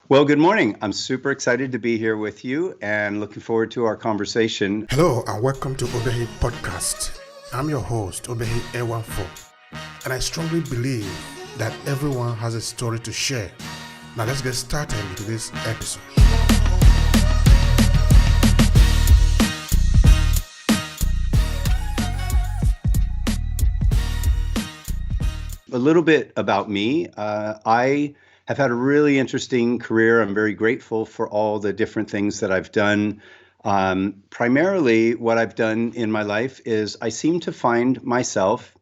Well, good morning. I'm super excited to be here with you and looking forward to our conversation. Hello and welcome to Obehi Podcast. I'm your host, Obehi Ewafo, and I strongly believe that everyone has a story to share. Now let's get started into this episode. A little bit about me. I have had a really interesting career. I'm very grateful for all the different things that I've done. Primarily, what I've done in my life is I seem to find myself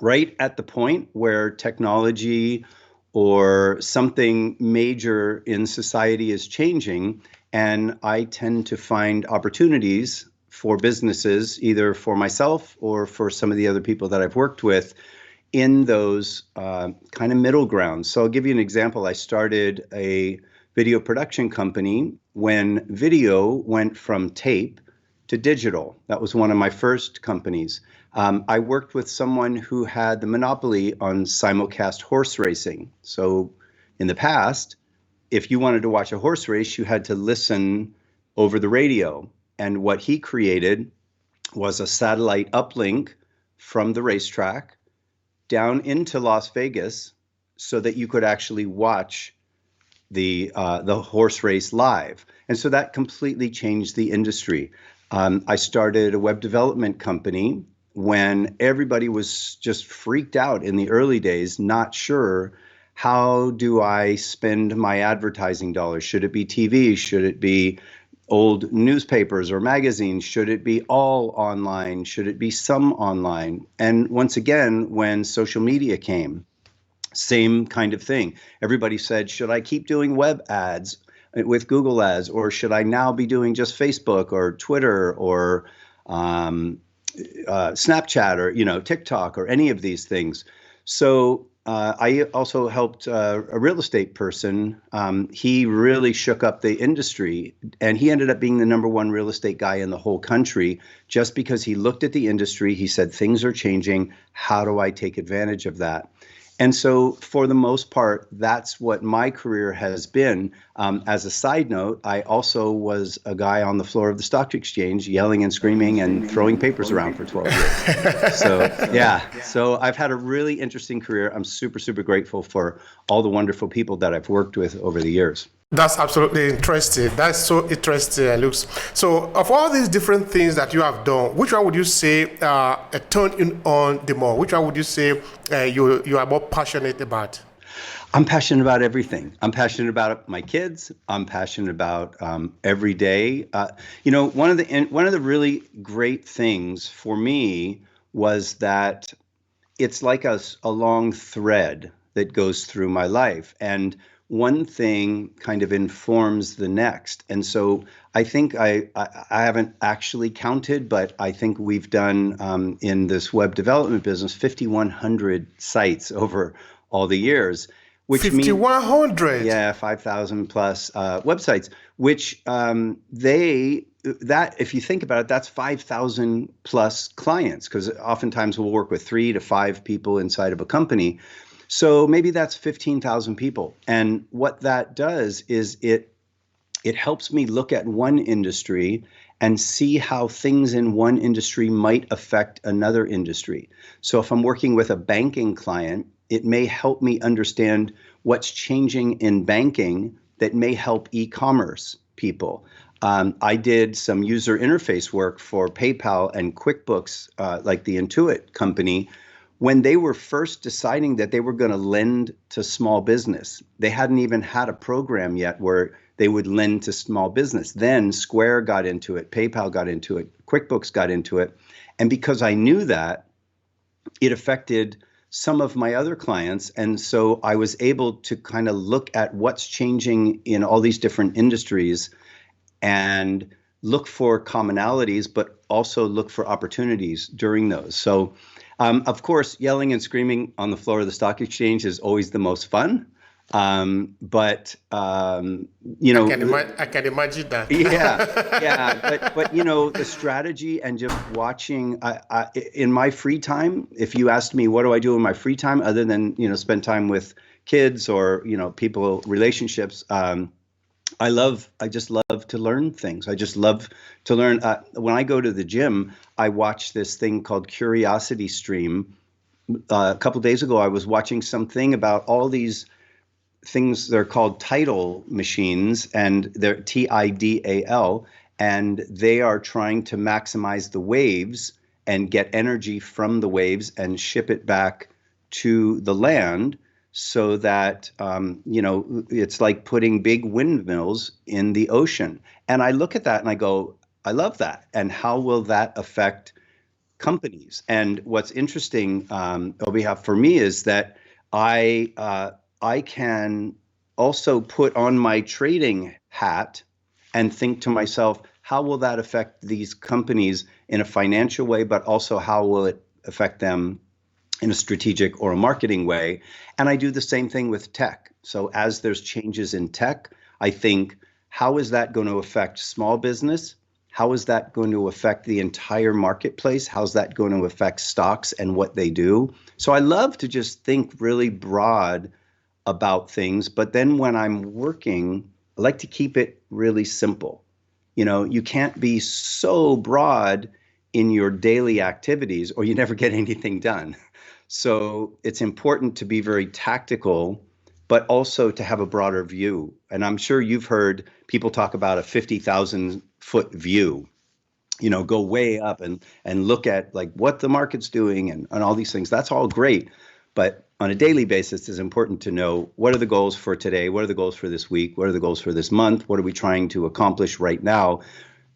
right at the point where technology or something major in society is changing, and I tend to find opportunities for businesses, either for myself or for some of the other people that I've worked with, in those kind of middle grounds. So I'll give you an example. I started a video production company when video went from tape to digital. That was one of my first companies. I worked with someone who had the monopoly on simulcast horse racing. So in the past, if you wanted to watch a horse race, you had to listen over the radio. And what he created was a satellite uplink from the racetrack down into Las Vegas so that you could actually watch the horse race live. And so that completely changed the industry. I started a web development company when everybody was just freaked out in the early days, not sure, how do I spend my advertising dollars? Should it be TV? Should it be old newspapers or magazines? Should it be all online? Should it be some online? And once again, when social media came, same kind of thing. Everybody said, should I keep doing web ads with Google ads, or should I now be doing just Facebook or Twitter or Snapchat or TikTok or any of these things? So I also helped a real estate person. He really shook up the industry, and he ended up being the number one real estate guy in the whole country just because he looked at the industry. He said, things are changing. How do I take advantage of that? And so for the most part, that's what my career has been. As a side note, I also was a guy on the floor of the stock exchange yelling and screaming and throwing papers around for 12 years. So I've had a really interesting career. I'm super, super grateful for all the wonderful people that I've worked with over the years. That's absolutely interesting. That's so interesting, Luce. So of all these different things that you have done, which one would you say turned you on the more? Which one would you say you are more passionate about? I'm passionate about everything. I'm passionate about my kids. I'm passionate about every day. One of the really great things for me was that it's like a long thread that goes through my life, and one thing kind of informs the next. And so I think I haven't actually counted, but I think we've done in this web development business 5,100 sites over all the years. 5,100? Yeah, 5,000 plus websites, which if you think about it, that's 5,000 plus clients, because oftentimes we'll work with 3 to 5 people inside of a company. So maybe that's 15,000 people. And what that does is it helps me look at one industry and see how things in one industry might affect another industry. So if I'm working with a banking client, it may help me understand what's changing in banking that may help e-commerce people. I did some user interface work for PayPal and QuickBooks, like the Intuit company, when they were first deciding that they were going to lend to small business. They hadn't even had a program yet where they would lend to small business. Then Square got into it, PayPal got into it, QuickBooks got into it. And because I knew that, it affected some of my other clients. And so I was able to kind of look at what's changing in all these different industries and look for commonalities, but also look for opportunities during those. So of course, yelling and screaming on the floor of the stock exchange is always the most fun. But I can imagine that. But the strategy and just watching. In my free time, if you asked me what do I do in my free time, other than spend time with kids or, people, relationships. I just love to learn things. I just love to learn. When I go to the gym, I watch this thing called Curiosity Stream. A couple days ago, I was watching something about all these things. They're called tidal machines, and they're TIDAL, and they are trying to maximize the waves and get energy from the waves and ship it back to the land, so that it's like putting big windmills in the ocean. And I look at that and I go, I love that. And how will that affect companies? And what's interesting, Obehi, for me is that I can also put on my trading hat and think to myself, how will that affect these companies in a financial way, but also how will it affect them in a strategic or a marketing way? And I do the same thing with tech. So as there's changes in tech, I think, how is that going to affect small business? How is that going to affect the entire marketplace? How's that going to affect stocks and what they do? So I love to just think really broad about things. But then when I'm working, I like to keep it really simple. You can't be so broad in your daily activities or you never get anything done. So it's important to be very tactical, but also to have a broader view. And I'm sure you've heard people talk about a 50,000 foot view, go way up and look at like what the market's doing and all these things. That's all great. But on a daily basis, it's important to know, what are the goals for today? What are the goals for this week? What are the goals for this month? What are we trying to accomplish right now?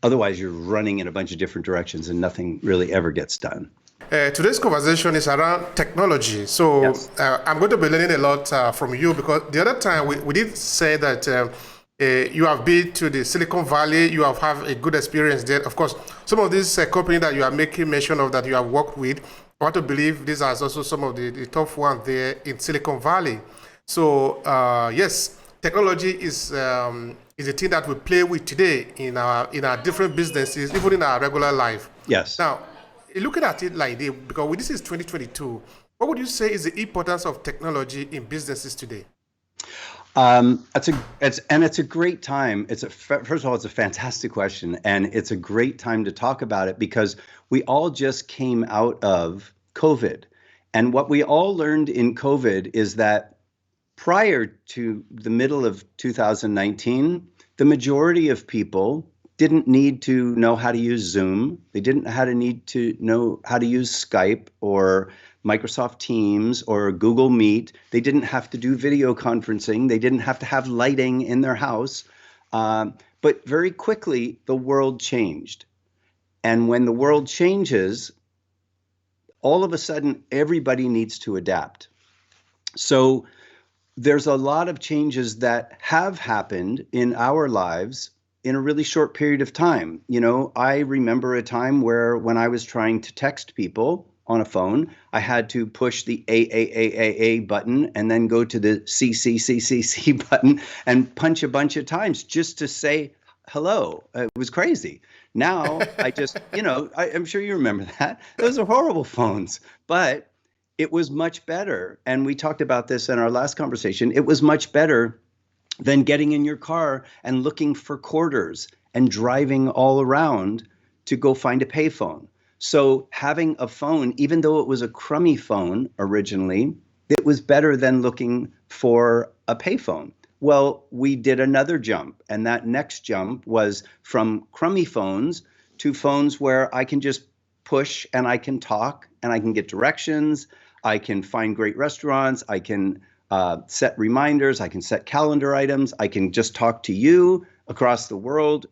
Otherwise, you're running in a bunch of different directions and nothing really ever gets done. Today's conversation is around technology. So Yes. I'm going to be learning a lot from you, because the other time we did say that you have been to the Silicon Valley, you have had a good experience there. Of course, some of these companies that you are making mention of that you have worked with, I want to believe these are also some of the top ones there in Silicon Valley. So yes, technology is a thing that we play with today in our different businesses, even in our regular life. Yes. Now, looking at it like this, because this is 2022, what would you say is the importance of technology in businesses today? It's a great time. First of all, it's a fantastic question, and it's a great time to talk about it because we all just came out of COVID. And what we all learned in COVID is that prior to the middle of 2019, the majority of people didn't need to know how to use Zoom. They didn't need to know how to use Skype or Microsoft Teams or Google Meet. They didn't have to do video conferencing. They didn't have to have lighting in their house. But very quickly, the world changed. And when the world changes, all of a sudden, everybody needs to adapt. So there's a lot of changes that have happened in our lives in a really short period of time. I remember a time where when I was trying to text people on a phone, I had to push the A button and then go to the C button and punch a bunch of times just to say hello. It was crazy. Now I just, I'm sure you remember that. Those are horrible phones, but it was much better. And we talked about this in our last conversation. It was much better than getting in your car and looking for quarters and driving all around to go find a payphone. So having a phone, even though it was a crummy phone originally, it was better than looking for a payphone. Well, we did another jump, and that next jump was from crummy phones to phones where I can just push and I can talk and I can get directions. I can find great restaurants. I can set reminders. I can set calendar items. I can just talk to you across the world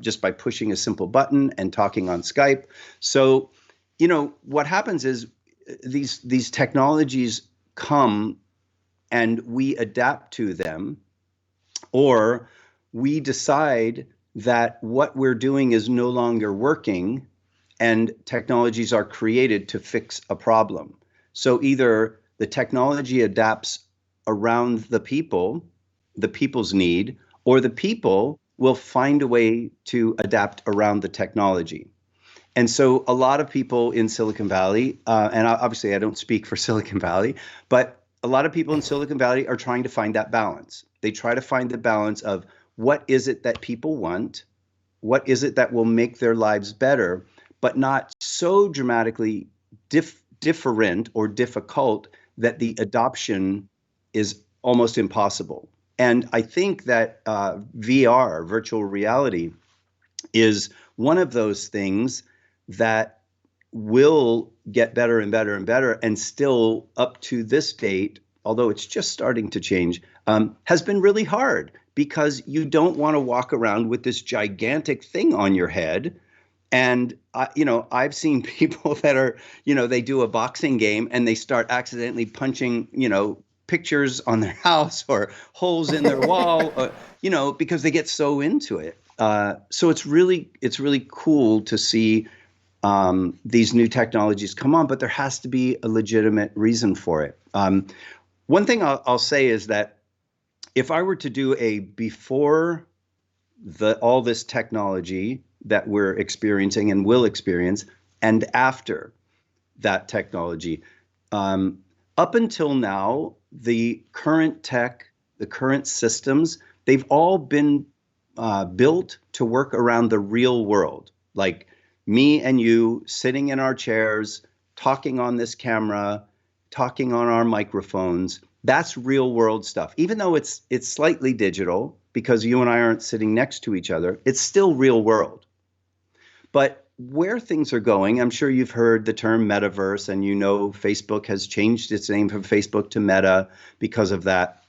just by pushing a simple button and talking on Skype. So, what happens is these technologies come and we adapt to them, or we decide that what we're doing is no longer working and technologies are created to fix a problem. So either the technology adapts around the people's need, or the people will find a way to adapt around the technology. And so a lot of people in Silicon Valley, and obviously I don't speak for Silicon Valley, but a lot of people in Silicon Valley are trying to find that balance. They try to find the balance of what is it that people want, what is it that will make their lives better, but not so dramatically different or difficult that the adoption is almost impossible. And I think that VR, virtual reality, is one of those things that will get better and better and better, and still up to this date, although it's just starting to change, has been really hard, because you don't want to walk around with this gigantic thing on your head. And, I've seen people that are, they do a boxing game and they start accidentally punching, pictures on their house or holes in their wall, because they get so into it. So it's really cool to see these new technologies come on, but there has to be a legitimate reason for it. One thing I'll say is that if I were to do a before all this technology that we're experiencing and will experience, and after that technology, up until now, the current tech, the current systems, they've all been built to work around the real world. Like me and you sitting in our chairs, talking on this camera, talking on our microphones. That's real world stuff. Even though it's slightly digital, because you and I aren't sitting next to each other, it's still real world. But where things are going, I'm sure you've heard the term metaverse, and Facebook has changed its name from Facebook to Meta because of that.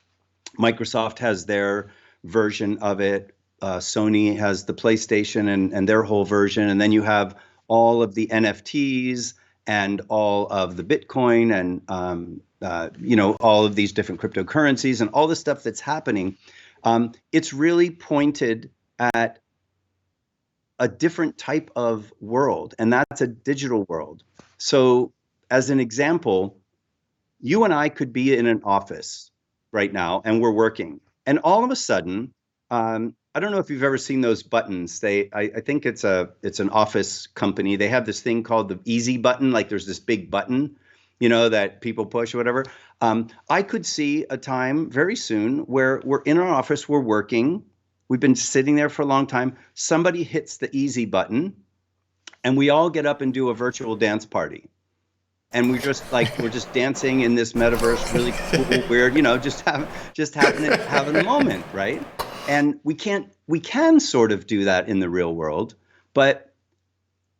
Microsoft has their version of it. Sony has the PlayStation and their whole version. And then you have all of the NFTs and all of the Bitcoin and, all of these different cryptocurrencies and all the stuff that's happening. It's really pointed at a different type of world, and that's a digital world. So as an example, you and I could be in an office right now and we're working, and all of a sudden, I don't know if you've ever seen those buttons. I think it's an office company. They have this thing called the easy button. Like there's this big button, that people push or whatever. I could see a time very soon where we're in our office, we're working. We've been sitting there for a long time. Somebody hits the easy button and we all get up and do a virtual dance party. And we're just dancing in this metaverse, really cool, weird, just having a moment, right? And we can sort of do that in the real world, but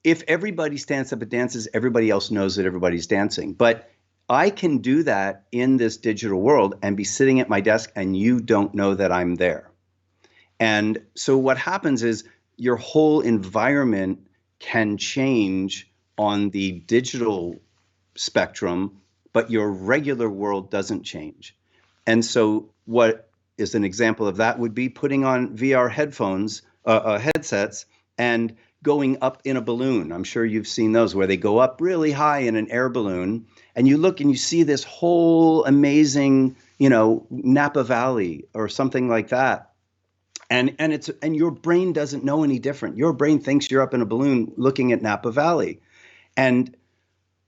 if everybody stands up and dances, everybody else knows that everybody's dancing. But I can do that in this digital world and be sitting at my desk and you don't know that I'm there. And so what happens is your whole environment can change on the digital spectrum, but your regular world doesn't change. And so what is an example of that would be putting on VR headsets and going up in a balloon. I'm sure you've seen those where they go up really high in an air balloon and you look and you see this whole amazing, Napa Valley or something like that. And your brain doesn't know any different. Your brain thinks you're up in a balloon looking at Napa Valley. And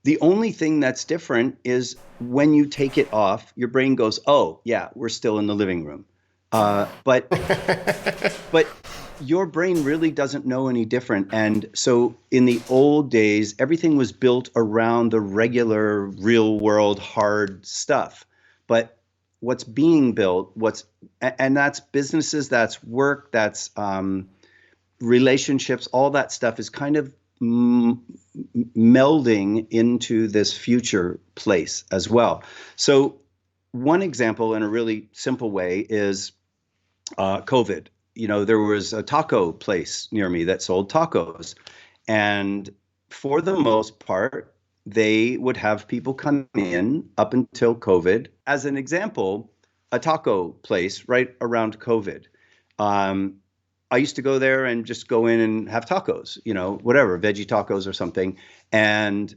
the only thing that's different is when you take it off, your brain goes, oh, yeah, we're still in the living room. But your brain really doesn't know any different. And so in the old days, everything was built around the regular real world hard stuff. But what's being built, and that's businesses, that's work, that's relationships, all that stuff is kind of melding into this future place as well. So one example in a really simple way is COVID. There was a taco place near me that sold tacos. And for the most part, they would have people come in up until COVID. As an example, a taco place right around COVID. I used to go there and just go in and have tacos, whatever, veggie tacos or something. And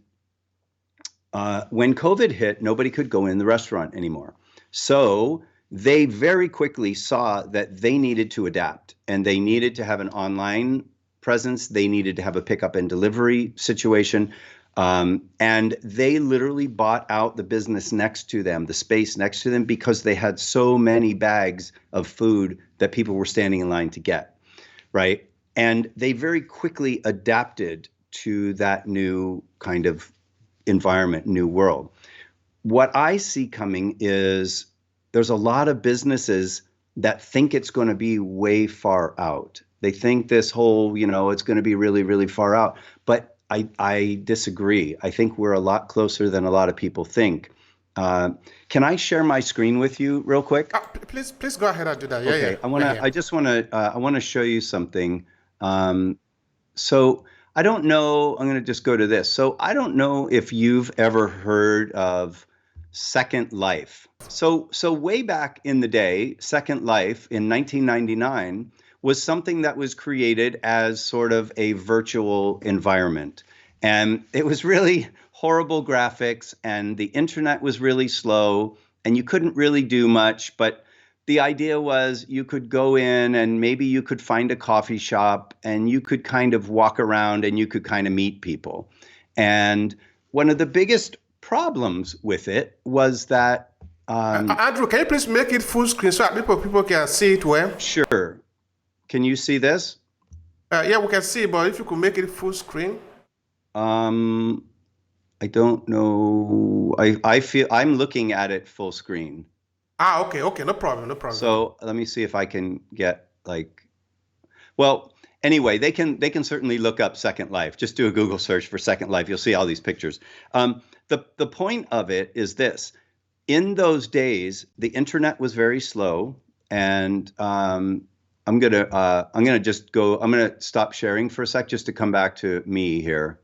when COVID hit, nobody could go in the restaurant anymore. So they very quickly saw that they needed to adapt and they needed to have an online presence. They needed to have a pickup and delivery situation. And they literally bought out the business next to them, the space next to them, because they had so many bags of food that people were standing in line to get, right? And they very quickly adapted to that new kind of environment, new world. What I see coming is there's a lot of businesses that think it's going to be way far out. They think this whole, it's going to be really, really far out. But I disagree. I think we're a lot closer than a lot of people think. Can I share my screen with you real quick? Please go ahead and do that. Yeah, Okay. yeah. I want to show you something. So I don't know. I'm going to just go to this. So I don't know if you've ever heard of Second Life. So way back in the day, Second Life in 1999 was something that was created as sort of a virtual environment. And it was really horrible graphics, and the internet was really slow, and you couldn't really do much. But the idea was you could go in and maybe you could find a coffee shop and you could kind of walk around and you could kind of meet people. And one of the biggest problems with it was that Andrew, can you please make it full screen so that people can see it well? Sure. Can you see this? Yeah, we can see, but if you could make it full screen. I don't know. I feel I'm looking at it full screen. Okay, no problem. So let me see if I can get well, anyway, they can certainly look up Second Life. Just do a Google search for Second Life. You'll see all these pictures. The point of it is this. In those days, the internet was very slow, and I'm gonna stop sharing for a sec just to come back to me here.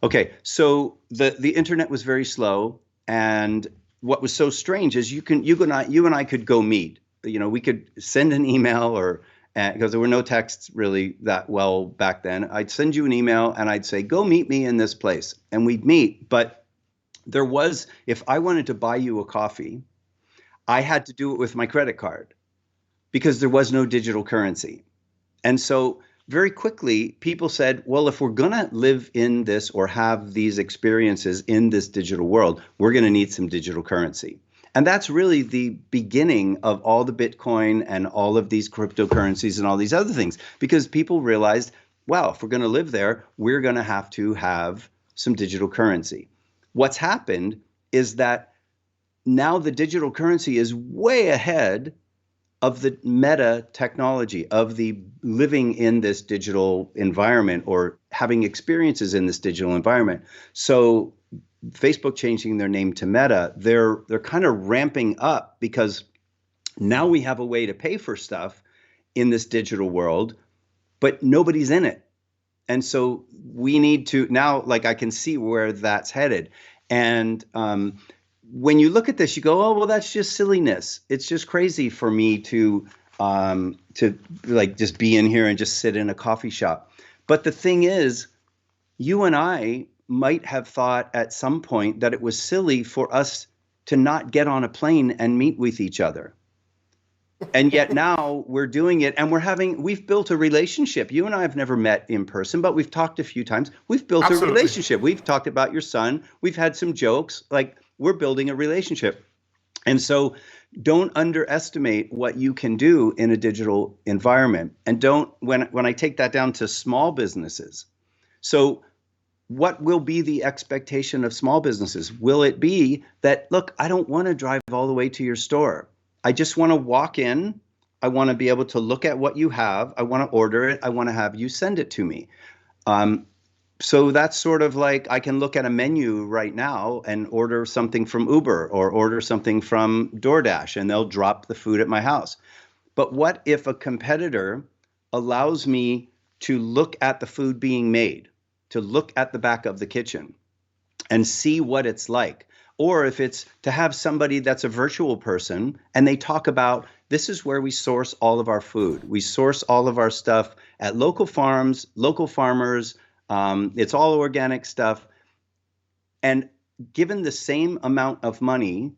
Okay, so the internet was very slow, and what was so strange is you and I could go meet. We could send an email because there were no texts really that well back then. I'd send you an email and I'd say, go meet me in this place, and we'd meet. But if I wanted to buy you a coffee, I had to do it with my credit card because there was no digital currency. And so very quickly, people said, well, if we're going to live in this or have these experiences in this digital world, we're going to need some digital currency. And that's really the beginning of all the Bitcoin and all of these cryptocurrencies and all these other things, because people realized, wow, if we're going to live there, we're going to have some digital currency. What's happened is that now the digital currency is way ahead of the meta technology, of the living in this digital environment or having experiences in this digital environment. So Facebook changing their name to Meta, they're kind of ramping up because now we have a way to pay for stuff in this digital world, but nobody's in it. And so we need to now, I can see where that's headed. And when you look at this, you go, oh, well, that's just silliness. It's just crazy for me to just be in here and just sit in a coffee shop. But the thing is, you and I might have thought at some point that it was silly for us to not get on a plane and meet with each other. And yet now we're doing it, and we've built a relationship. You and I have never met in person, but we've talked a few times. We've built a relationship. We've talked about your son. We've had some jokes. We're building a relationship. And so don't underestimate what you can do in a digital environment. And when I take that down to small businesses. So what will be the expectation of small businesses? Will it be that, look, I don't want to drive all the way to your store. I just want to walk in. I want to be able to look at what you have. I want to order it. I want to have you send it to me. So that's sort of like I can look at a menu right now and order something from Uber or order something from DoorDash, and they'll drop the food at my house. But what if a competitor allows me to look at the food being made, to look at the back of the kitchen and see what it's like? Or if it's to have somebody that's a virtual person and they talk about, this is where we source all of our food. We source all of our stuff at local farms, local farmers. It's all organic stuff. And given the same amount of money,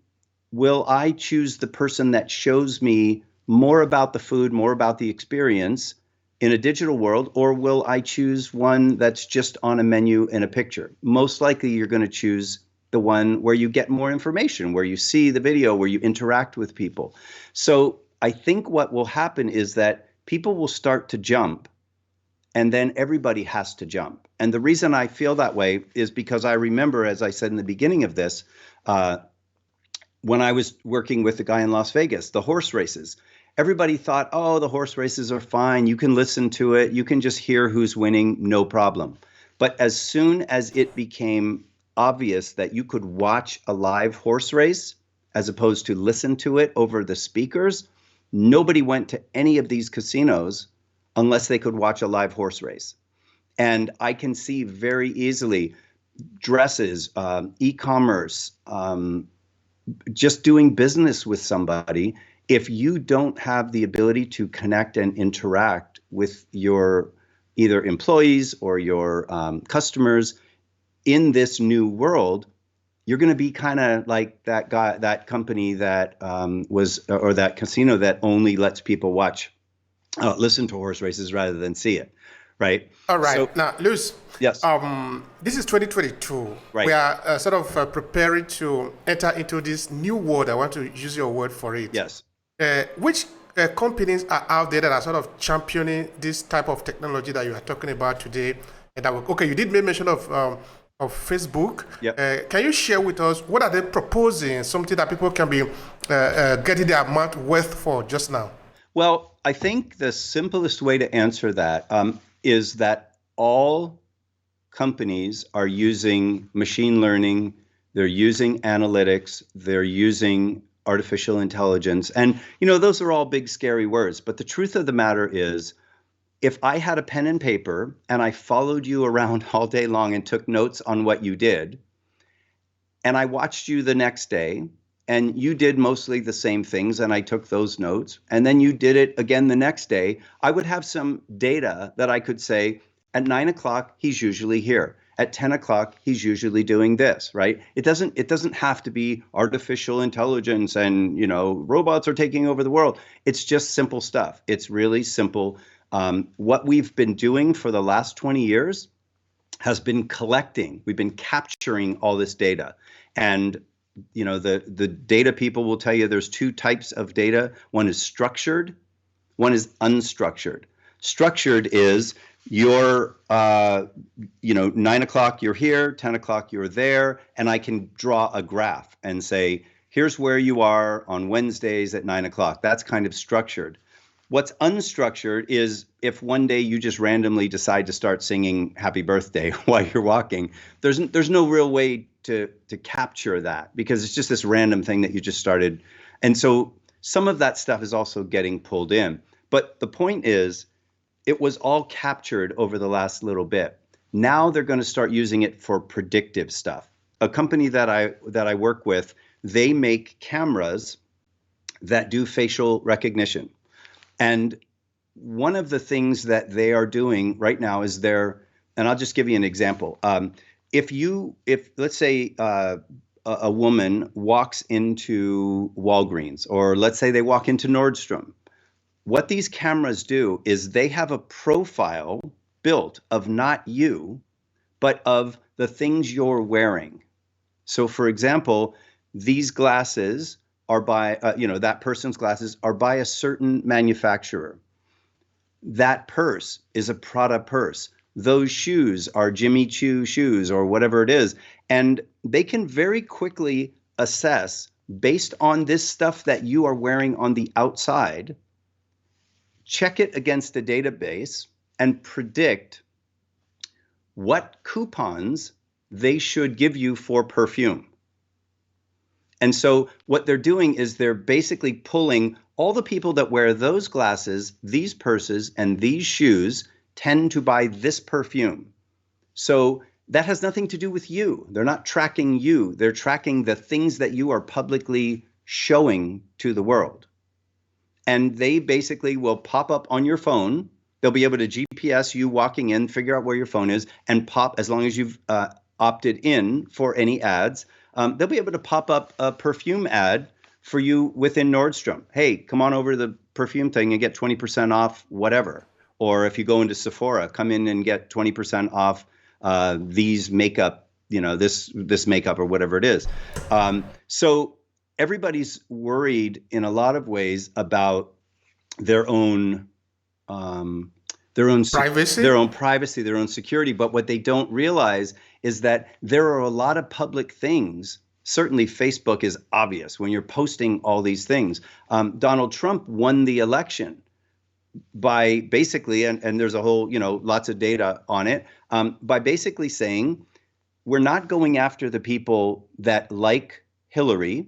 will I choose the person that shows me more about the food, more about the experience, in a digital world, or will I choose one that's just on a menu in a picture? Most likely you're going to choose the one where you get more information, where you see the video, where you interact with people. So I think what will happen is that people will start to jump, and then everybody has to jump. And the reason I feel that way is because I remember, as I said in the beginning of this, when I was working with the guy in Las Vegas, the horse races, everybody thought, oh, the horse races are fine. You can listen to it. You can just hear who's winning, no problem. But as soon as it became obvious that you could watch a live horse race as opposed to listen to it over the speakers, nobody went to any of these casinos unless they could watch a live horse race. And I can see very easily dresses, e-commerce, just doing business with somebody. If you don't have the ability to connect and interact with your either employees or your customers in this new world, you're going to be kind of like that guy, that company that or that casino that only lets people listen to horse races rather than see it, right? All right. So, now, Luce, yes. This is 2022. Right. We are sort of preparing to enter into this new world. I want to use your word for it. Yes. Which companies are out there that are sort of championing this type of technology that you are talking about today? And you did make mention of Facebook. Yep. Can you share with us what are they proposing? Something that people can be getting their amount worth for just now. Well, I think the simplest way to answer that is that all companies are using machine learning, they're using analytics, they're using artificial intelligence. And, those are all big, scary words. But the truth of the matter is, if I had a pen and paper and I followed you around all day long and took notes on what you did, and I watched you the next day, and you did mostly the same things, and I took those notes, and then you did it again the next day, I would have some data that I could say, at 9 o'clock, he's usually here. At 10 o'clock, he's usually doing this, right? It doesn't have to be artificial intelligence and, robots are taking over the world. It's just simple stuff. It's really simple. What we've been doing for the last 20 years has been we've been capturing all this data. And the data people will tell you there's two types of data. One is structured, one is unstructured. Structured is you're 9 o'clock you're here, 10 o'clock you're there, and I can draw a graph and say, here's where you are on Wednesdays at 9 o'clock. That's kind of structured. What's unstructured is if one day you just randomly decide to start singing happy birthday while you're walking, there's no real way to capture that because it's just this random thing that you just started. And so some of that stuff is also getting pulled in. But the point is, it was all captured over the last little bit. Now they're going to start using it for predictive stuff. A company that I work with, they make cameras that do facial recognition. And one of the things that they are doing right now is and I'll just give you an example. If let's say a woman walks into Walgreens, or let's say they walk into Nordstrom, what these cameras do is they have a profile built of not you, but of the things you're wearing. So for example, these glasses are by, that person's glasses are by a certain manufacturer. That purse is a Prada purse. Those shoes are Jimmy Choo shoes or whatever it is. And they can very quickly assess, based on this stuff that you are wearing on the outside, check it against a database and predict what coupons they should give you for perfume. And so what they're doing is they're basically pulling all the people that wear those glasses, these purses, and these shoes tend to buy this perfume. So that has nothing to do with you. They're not tracking you. They're tracking the things that you are publicly showing to the world. And they basically will pop up on your phone. They'll be able to GPS you walking in, figure out where your phone is, and pop, as long as you've opted in for any ads, they'll be able to pop up a perfume ad for you within Nordstrom. Hey, come on over to the perfume thing and get 20% off whatever. Or if you go into Sephora, come in and get 20% off these makeup, this makeup or whatever it is. So everybody's worried in a lot of ways about their own Privacy? their own privacy, their own security. But what they don't realize is that there are a lot of public things. Certainly, Facebook is obvious when you're posting all these things. Donald Trump won the election by basically, and there's a whole, lots of data on it, by basically saying, we're not going after the people that like Hillary,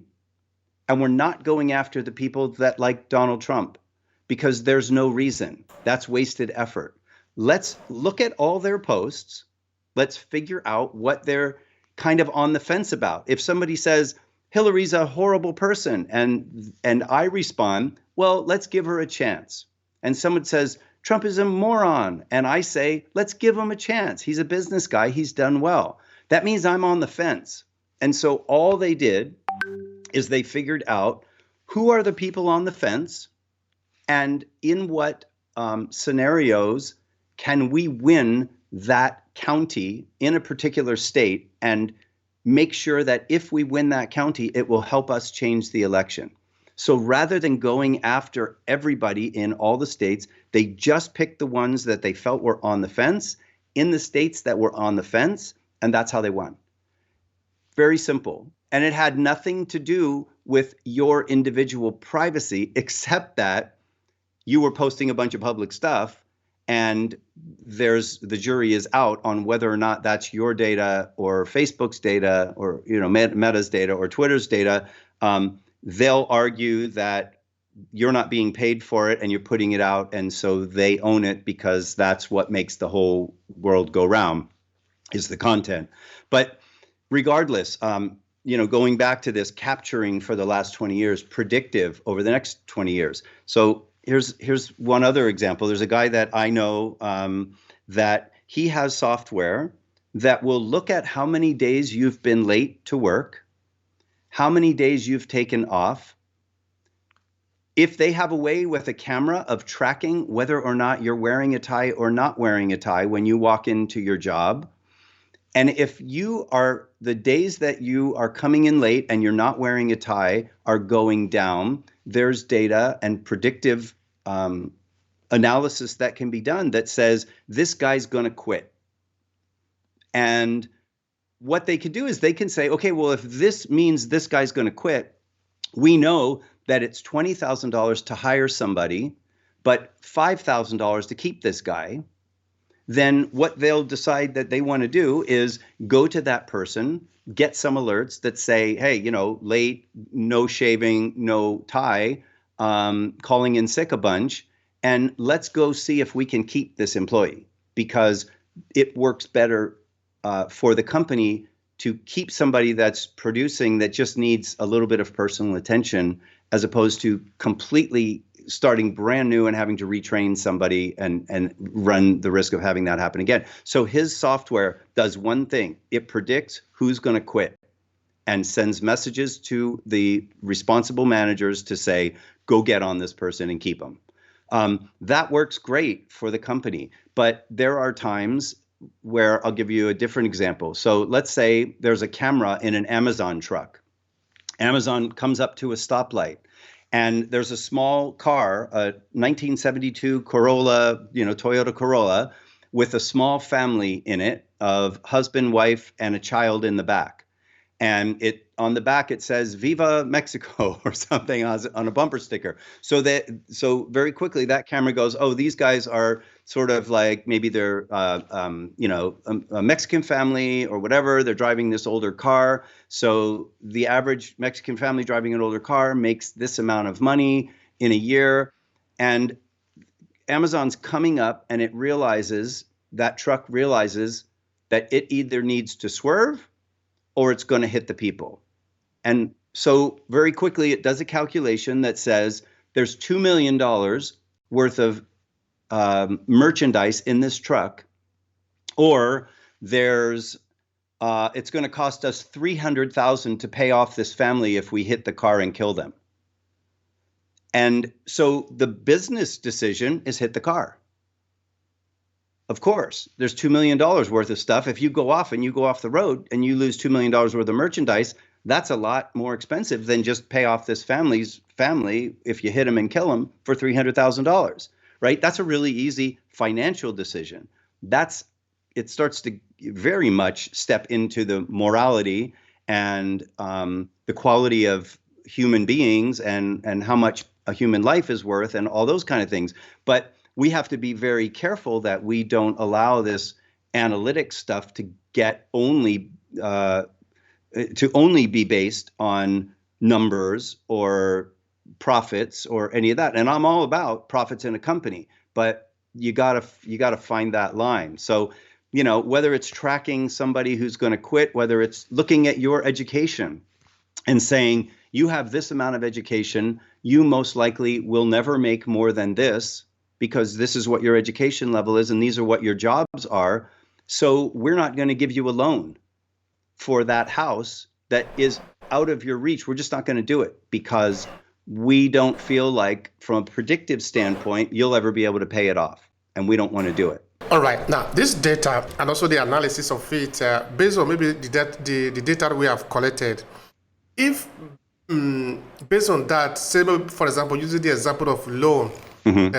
and we're not going after the people that like Donald Trump, because there's no reason. That's wasted effort. Let's look at all their posts. Let's figure out what they're kind of on the fence about. If somebody says, Hillary's a horrible person, and I respond, well, let's give her a chance. And someone says, Trump is a moron. And I say, let's give him a chance. He's a business guy. He's done well. That means I'm on the fence. And so all they did is they figured out who are the people on the fence and in what scenarios can we win that county in a particular state and make sure that if we win that county, it will help us change the election. So rather than going after everybody in all the states, they just picked the ones that they felt were on the fence in the states that were on the fence, and that's how they won. Very simple. And it had nothing to do with your individual privacy, except that you were posting a bunch of public stuff, and the jury is out on whether or not that's your data or Facebook's data or Meta's data or Twitter's data. They'll argue that you're not being paid for it and you're putting it out, and so they own it because that's what makes the whole world go round, is the content. But regardless, going back to this capturing for the last 20 years, predictive over the next 20 years. So here's one other example. There's a guy that I know that he has software that will look at how many days you've been late to work, how many days you've taken off. If they have a way with a camera of tracking whether or not you're wearing a tie or not wearing a tie when you walk into your job, and if the days that you are coming in late and you're not wearing a tie are going down, there's data and predictive analysis that can be done that says this guy's going to quit. And what they could do is they can say, okay, well, if this means this guy's going to quit, we know that it's $20,000 to hire somebody, but $5,000 to keep this guy. Then what they'll decide that they want to do is go to that person, get some alerts that say, hey, late, no shaving, no tie, calling in sick a bunch, and let's go see if we can keep this employee, because it works better for the company to keep somebody that's producing that just needs a little bit of personal attention, as opposed to completely starting brand new and having to retrain somebody and run the risk of having that happen again. So his software does one thing. It predicts who's going to quit and sends messages to the responsible managers to say, go get on this person and keep them. That works great for the company. But there are times where I'll give you a different example. So let's say there's a camera in an Amazon truck. Amazon comes up to a stoplight, and there's a small car, a 1972 Corolla, Toyota Corolla, with a small family in it of husband, wife, and a child in the back. And on the back it says "Viva Mexico" or something on a bumper sticker. So very quickly that camera goes, oh, these guys are sort of like, maybe they're a Mexican family or whatever. They're driving this older car. So the average Mexican family driving an older car makes this amount of money in a year. And Amazon's coming up, and that truck realizes that it either needs to swerve or it's going to hit the people. And so very quickly it does a calculation that says there's $2 million worth of merchandise in this truck, or it's going to cost us $300,000 to pay off this family if we hit the car and kill them. And so the business decision is hit the car. Of course, there's $2 million worth of stuff. If you go off the road and you lose $2 million worth of merchandise, that's a lot more expensive than just pay off this family if you hit them and kill them for $300,000, right? That's a really easy financial decision. It starts to very much step into the morality and the quality of human beings and how much a human life is worth and all those kind of things. But we have to be very careful that we don't allow this analytic stuff to get only be based on numbers or profits or any of that. And I'm all about profits in a company, but you gotta find that line. So, whether it's tracking somebody who's going to quit, whether it's looking at your education and saying you have this amount of education, you most likely will never make more than this, because this is what your education level is and these are what your jobs are. So we're not going to give you a loan for that house that is out of your reach. We're just not going to do it because we don't feel like, from a predictive standpoint, you'll ever be able to pay it off. And we don't want to do it. All right. Now, this data and also the analysis of it, based on maybe the data we have collected, if based on that, say, for example, using the example of loan,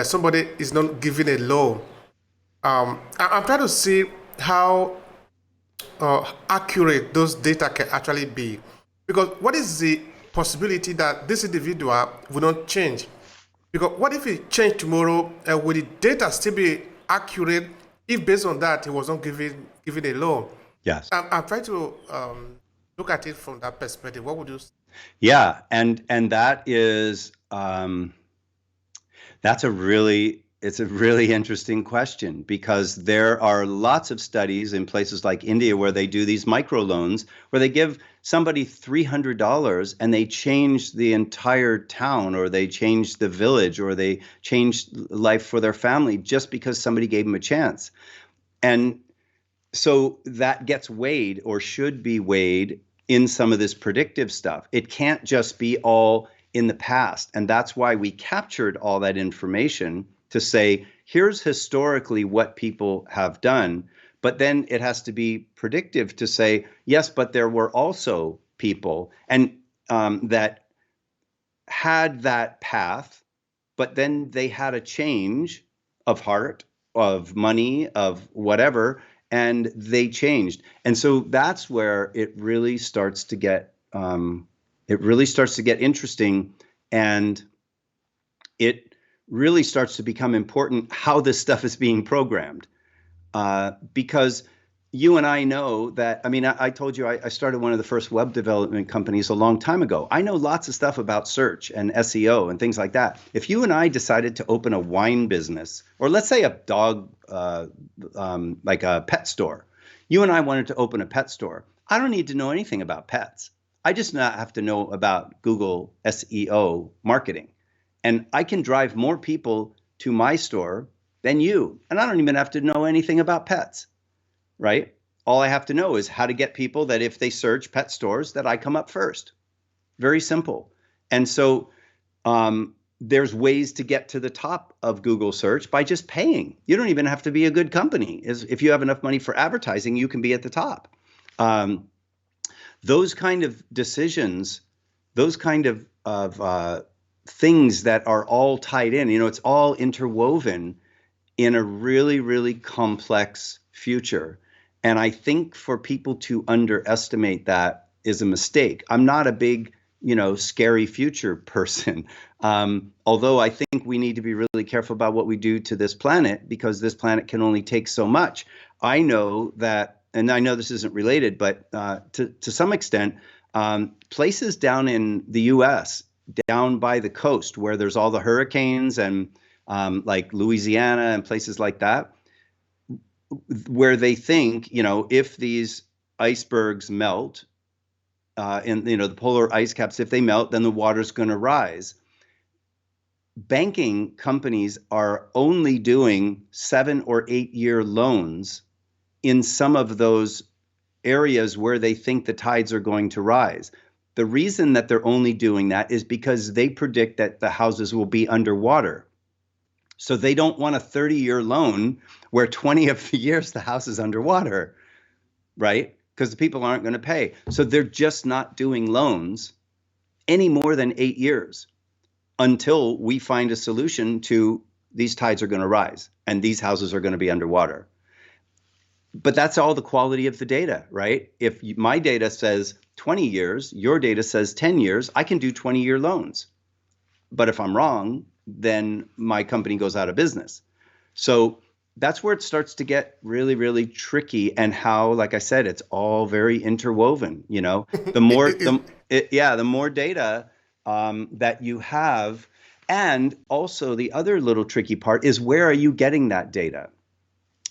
somebody is not giving a loan. I'm trying to see how accurate those data can actually be. Because what is the possibility that this individual will not change? Because what if it changed tomorrow? Will the data still be accurate if based on that he was not given a loan? Yes. I'm trying to look at it from that perspective. What would you say? Yeah, and that is it's a really interesting question, because there are lots of studies in places like India where they do these microloans where they give somebody $300 and they change the entire town, or they change the village, or they change life for their family just because somebody gave them a chance. And so that gets weighed, or should be weighed, in some of this predictive stuff. It can't just be all in the past. And that's why we captured all that information to say, here's historically what people have done. But then it has to be predictive to say, yes, but there were also people and that had that path, but then they had a change of heart, of money, of whatever, and they changed. And so that's where it really starts to get interesting, and it really starts to become important how this stuff is being programmed. Because you and I know that, I told you I started one of the first web development companies a long time ago. I know lots of stuff about search and SEO and things like that. If you and I decided to open a wine business, or let's say a dog, like a pet store, you and I wanted to open a pet store, I don't need to know anything about pets. I just not have to know about Google SEO marketing. And I can drive more people to my store than you. And I don't even have to know anything about pets, right? All I have to know is how to get people that if they search pet stores, that I come up first. Very simple. And so there's ways to get to the top of Google search by just paying. You don't even have to be a good company. If you have enough money for advertising, you can be at the top. Those kind of decisions, those kind of things that are all tied in, it's all interwoven in a really, really complex future. And I think for people to underestimate that is a mistake. I'm not a big, scary future person. Although I think we need to be really careful about what we do to this planet, because this planet can only take so much. I know that, and I know this isn't related, but to some extent, places down in the US, down by the coast where there's all the hurricanes and like Louisiana and places like that, where they think, if these icebergs melt, and the polar ice caps, if they melt, then the water's going to rise. Banking companies are only doing 7 or 8 year loans in some of those areas where they think the tides are going to rise. The reason that they're only doing that is because they predict that the houses will be underwater. So they don't want a 30-year loan where 20 of the years the house is underwater, right? Because the people aren't going to pay. So they're just not doing loans any more than 8 years until we find a solution to these tides are going to rise and these houses are going to be underwater. But that's all the quality of the data, right? If my data says 20 years, your data says 10 years, I can do 20-year loans. But if I'm wrong, then my company goes out of business. So that's where it starts to get really, really tricky. And how, like I said, it's all very interwoven. You know, the more, the more data that you have, and also the other little tricky part is, where are you getting that data?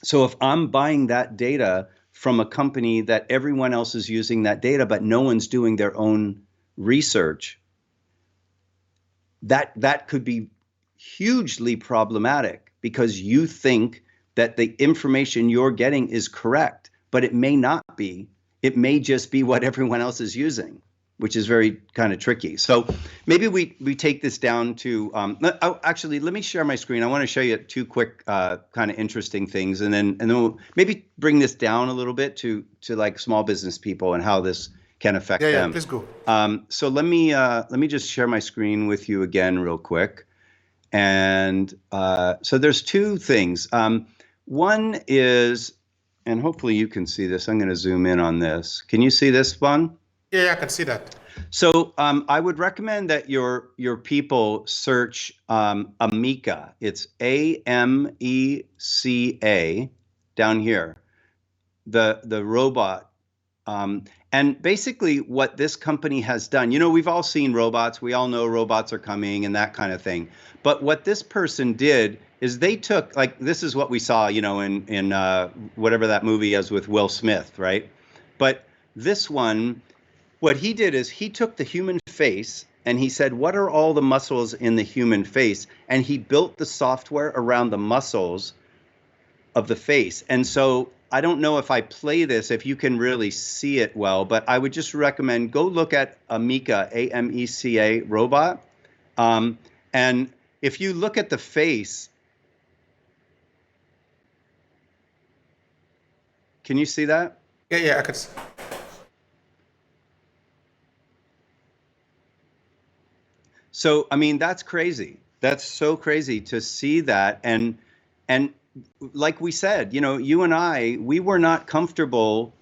So if I'm buying that data from a company that everyone else is using that data, but no one's doing their own research, that could be hugely problematic, because you think that the information you're getting is correct, but it may not be. It may just be what everyone else is using, which is very kind of tricky. So maybe we take this down to, actually, let me share my screen. I want to show you two quick kind of interesting things, and then we'll maybe bring this down a little bit to like small business people and how this can affect them. Yeah, please go. So let me just share my screen with you again real quick. And so there's two things. One is, and hopefully you can see this. I'm going to zoom in on this. Can you see this, Bun? Yeah, I can see that. So I would recommend that your people search Ameca. It's AMECA down here, the robot. And basically what this company has done, you know, we've all seen robots. We all know robots are coming and that kind of thing. But what this person did is they took, like, this is what we saw, you know, in whatever that movie is with Will Smith, right? But this one, what he did is he took the human face and he said, what are all the muscles in the human face? And he built the software around the muscles of the face. And so I don't know if I play this, if you can really see it well, but I would just recommend go look at Ameca, AMECA robot. And if you look at the face, can you see that? Yeah, I can see. So, I mean, that's crazy. That's so crazy to see that. And like we said, you know, you and I, we were not comfortable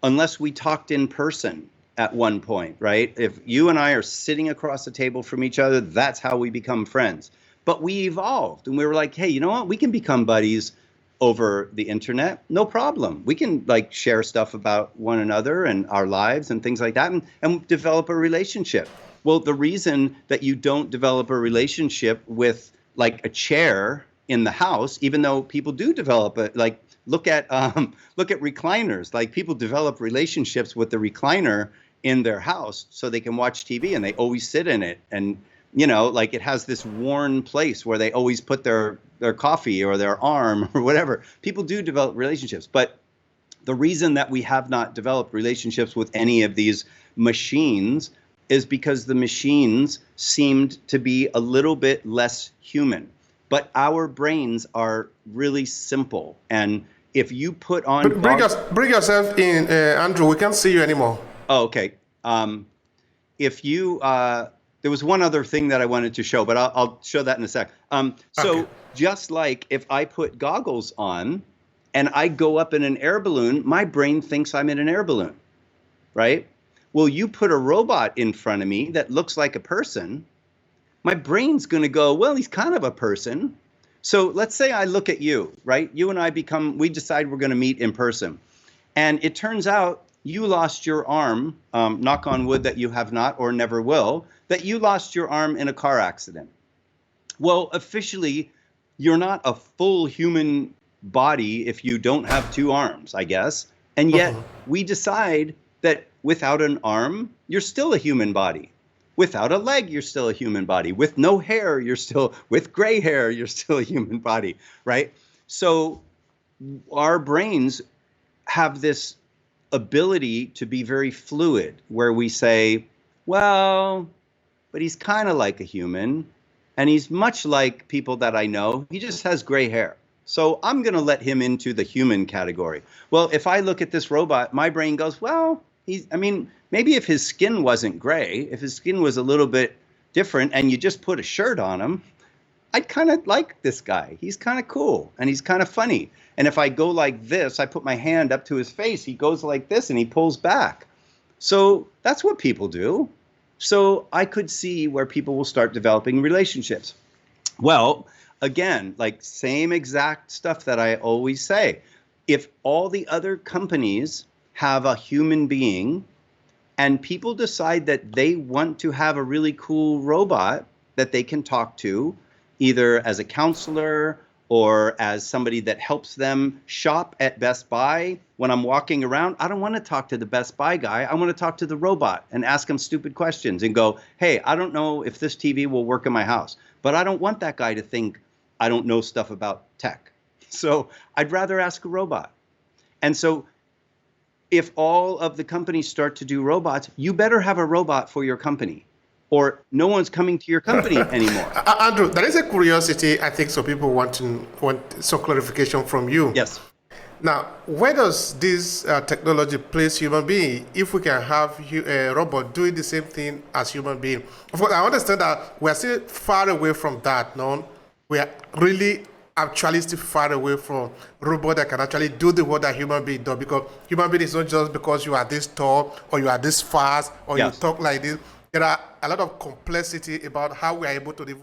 unless we talked in person at one point, right? If you and I are sitting across the table from each other, that's how we become friends. But we evolved and we were like, hey, you know what? We can become buddies over the internet. No problem. We can like share stuff about one another and our lives and things like that, and develop a relationship. Well, the reason that you don't develop a relationship with like a chair in the house, even though people do develop it, like look at recliners. Like people develop relationships with the recliner in their house so they can watch TV and they always sit in it. And you know, like it has this worn place where they always put their coffee or their arm or whatever. People do develop relationships, but the reason that we have not developed relationships with any of these machines is because the machines seemed to be a little bit less human. But our brains are really simple. And if you put on... Bring yourself in, Andrew. We can't see you anymore. Oh, okay. If you... there was one other thing that I wanted to show, but I'll show that in a sec. So just like if I put goggles on and I go up in an air balloon, my brain thinks I'm in an air balloon, right? Well, you put a robot in front of me that looks like a person, my brain's going to go, well, he's kind of a person. So let's say I look at you, right? You and I we decide we're going to meet in person. And it turns out you lost your arm, knock on wood that you have not or never will, that you lost your arm in a car accident. Well, officially, you're not a full human body if you don't have two arms, I guess. And yet we decide that without an arm, you're still a human body. Without a leg, you're still a human body. With no hair, with gray hair, you're still a human body, right? So our brains have this ability to be very fluid, where we say, well, but he's kind of like a human. and he's much like people that I know. He just has gray hair. So I'm going to let him into the human category. Well, if I look at this robot, my brain goes, well, maybe if his skin wasn't gray, if his skin was a little bit different and you just put a shirt on him, I'd kind of like this guy. He's kind of cool and he's kind of funny. And if I go like this, I put my hand up to his face, he goes like this and he pulls back. So that's what people do. So I could see where people will start developing relationships. Well, again, like same exact stuff that I always say. If all the other companies have a human being and people decide that they want to have a really cool robot that they can talk to, either as a counselor or as somebody that helps them shop at Best Buy. When I'm walking around, I don't want to talk to the Best Buy guy. I want to talk to the robot and ask him stupid questions and go, hey, I don't know if this TV will work in my house, but I don't want that guy to think I don't know stuff about tech. So I'd rather ask a robot. And so if all of the companies start to do robots, you better have a robot for your company, or no one's coming to your company anymore. Andrew, there is a curiosity. I think some people want some clarification from you. Yes. Now, where does this technology place human being? If we can have a robot doing the same thing as human being, of course, I understand that we are still far away from that. No, we are really actually still far away from robot that can actually do the work that human being does. Because human being is not just because you are this tall or you are this fast or you talk like this. There are a lot of complexity about how we are able to live.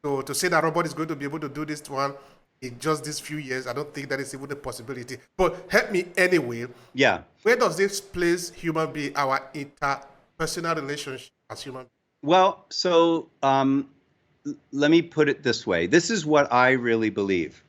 So to say that robot is going to be able to do this one in just these few years, I don't think that is even a possibility. But help me anyway. Yeah. Where does this place human being, our interpersonal relationship as human beings? Well, so let me put it this way. This is what I really believe.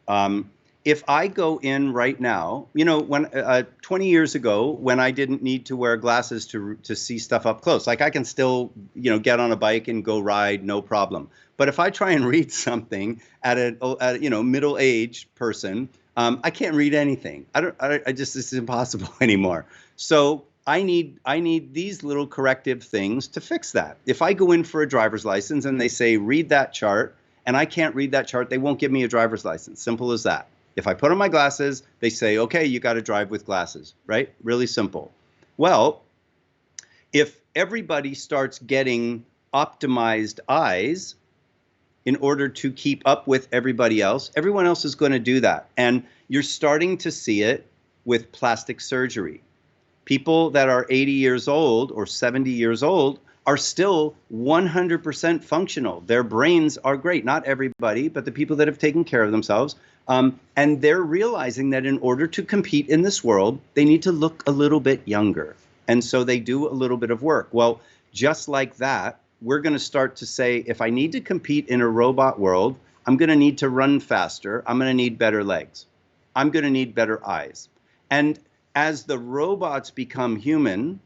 If I go in right now, when 20 years ago, when I didn't need to wear glasses to see stuff up close, like I can still, get on a bike and go ride, no problem. But if I try and read something at a middle-aged person, I can't read anything. It's impossible anymore. So I need these little corrective things to fix that. If I go in for a driver's license and they say, read that chart, and I can't read that chart, they won't give me a driver's license. Simple as that. If I put on my glasses, they say, okay, you got to drive with glasses, right? Really simple. Well, if everybody starts getting optimized eyes in order to keep up with everybody else, everyone else is going to do that. And you're starting to see it with plastic surgery. People that are 80 years old or 70 years old are still 100% functional. Their brains are great. Not everybody, but the people that have taken care of themselves. And they're realizing that in order to compete in this world, they need to look a little bit younger. And so they do a little bit of work. Well, just like that, we're going to start to say, if I need to compete in a robot world, I'm going to need to run faster. I'm going to need better legs. I'm going to need better eyes. And as the robots become human,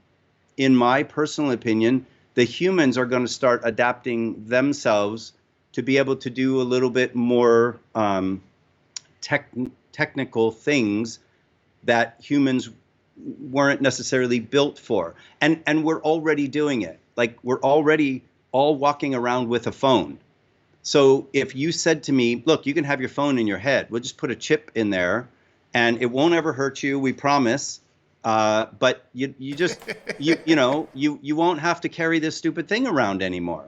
in my personal opinion, the humans are going to start adapting themselves to be able to do a little bit more technical things that humans weren't necessarily built for. And we're already doing it. Like, we're already all walking around with a phone. So if you said to me, look, you can have your phone in your head. We'll just put a chip in there and it won't ever hurt you, we promise. But you won't have to carry this stupid thing around anymore.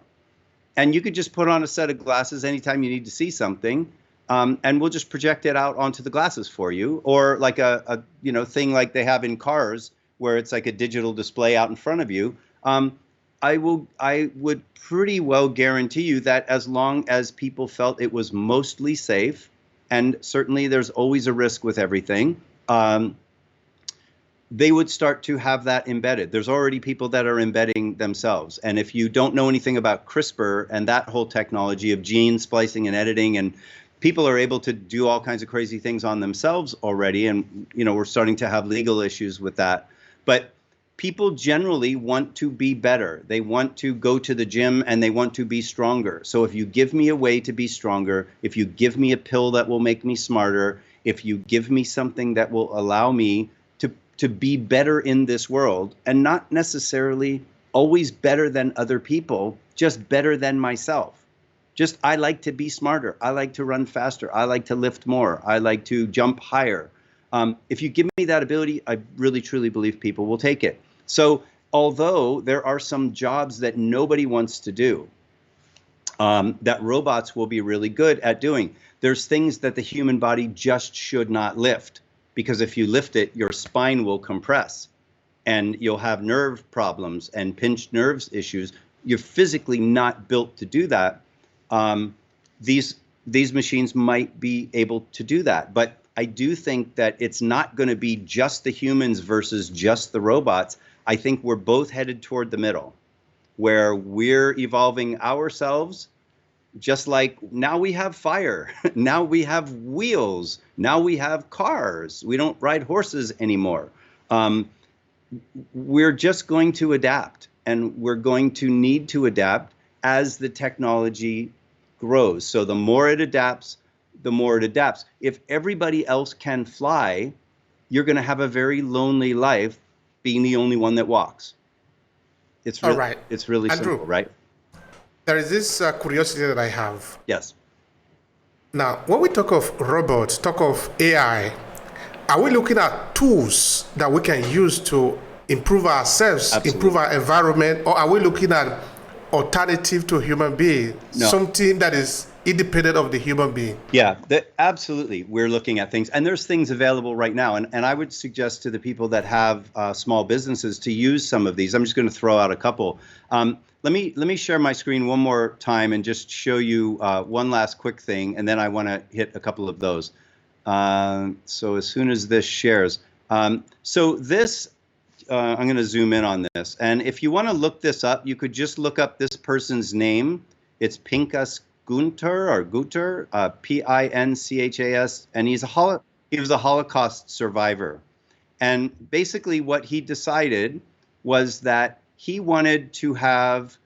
And you could just put on a set of glasses anytime you need to see something, and we'll just project it out onto the glasses for you, or like a thing like they have in cars where it's like a digital display out in front of you. I would pretty well guarantee you that as long as people felt it was mostly safe, and certainly there's always a risk with everything, they would start to have that embedded. There's already people that are embedding themselves. And if you don't know anything about CRISPR and that whole technology of gene splicing and editing, and people are able to do all kinds of crazy things on themselves already, and we're starting to have legal issues with that. But people generally want to be better. They want to go to the gym and they want to be stronger. So if you give me a way to be stronger, if you give me a pill that will make me smarter, if you give me something that will allow me to be better in this world, and not necessarily always better than other people, just better than myself. Just, I like to be smarter. I like to run faster. I like to lift more. I like to jump higher. If you give me that ability, I really, truly believe people will take it. So although there are some jobs that nobody wants to do, that robots will be really good at doing, there's things that the human body just should not lift, because if you lift it, your spine will compress and you'll have nerve problems and pinched nerves issues. You're physically not built to do that. These machines might be able to do that, but I do think that it's not going to be just the humans versus just the robots. I think we're both headed toward the middle, where we're evolving ourselves, just like now we have fire, now we have wheels, now we have cars. We don't ride horses anymore. We're just going to adapt, and we're going to need to adapt as the technology grows. So the more it adapts, the more it adapts. If everybody else can fly, you're going to have a very lonely life being the only one that walks. It's really, All right. it's really Andrew, simple, right? there is this curiosity that I have. Yes. Now, when we talk of robots, talk of AI, are we looking at tools that we can use to improve ourselves, Absolutely. improve our environment, or are we looking at alternative to human being, No. something that is independent of the human being? Yeah, absolutely. We're looking at things, and there's things available right now. And I would suggest to the people that have small businesses to use some of these. I'm just going to throw out a couple. Let me share my screen one more time and just show you one last quick thing, and then I want to hit a couple of those. So as soon as this shares, so this, I'm going to zoom in on this. And if you want to look this up, you could just look up this person's name. It's Pinchas Guter, Pinchas, and he was a Holocaust survivor. And basically what he decided was that he wanted to have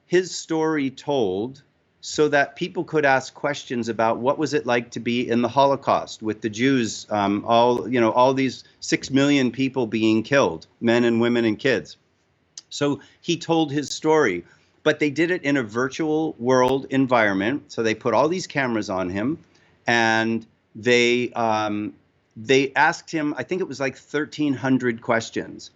his story told so that people could ask questions about what was it like to be in the Holocaust with the Jews, all these 6 million people being killed, men and women and kids. So he told his story, but they did it in a virtual world environment. So they put all these cameras on him, and they asked him, I think it was like 1,300 questions,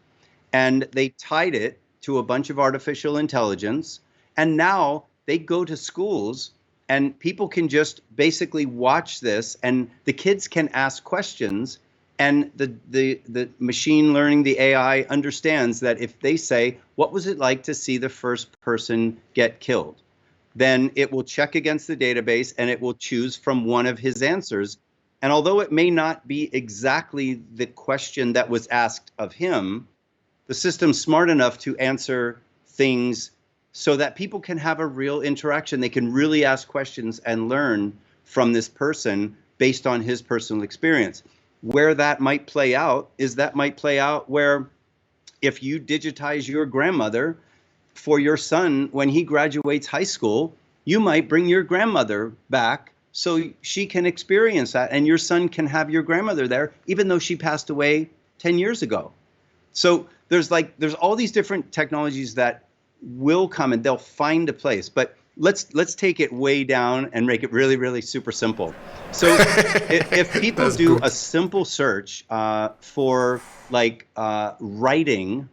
and they tied it to a bunch of artificial intelligence. And now they go to schools and people can just basically watch this, and the kids can ask questions, and the machine learning, the AI, understands that if they say, what was it like to see the first person get killed? Then it will check against the database and it will choose from one of his answers. And although it may not be exactly the question that was asked of him, the system's smart enough to answer things so that people can have a real interaction. They can really ask questions and learn from this person based on his personal experience. Where that might play out is where if you digitize your grandmother for your son when he graduates high school, you might bring your grandmother back so she can experience that, and your son can have your grandmother there, even though she passed away 10 years ago. So there's all these different technologies that will come and they'll find a place. But let's take it way down and make it really, really super simple. So if people do a simple search for writing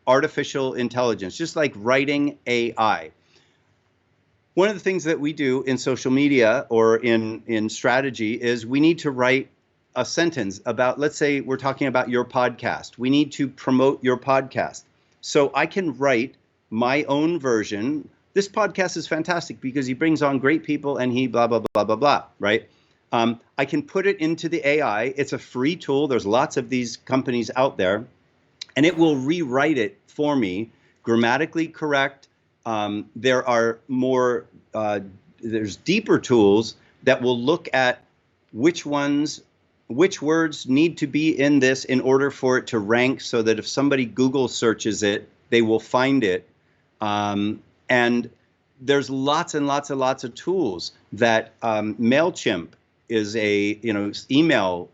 artificial intelligence, just like writing AI, one of the things that we do in social media or in strategy is we need to write a sentence about, let's say we're talking about your podcast. We need to promote your podcast. So I can write my own version. This podcast is fantastic because he brings on great people and he blah, blah, blah, blah, blah, right? I can put it into the AI. It's a free tool. There's lots of these companies out there, and it will rewrite it for me, grammatically correct. There are there's deeper tools that will look at which words need to be in this in order for it to rank so that if somebody Google searches it, they will find it. And there's lots and lots of tools that MailChimp is a email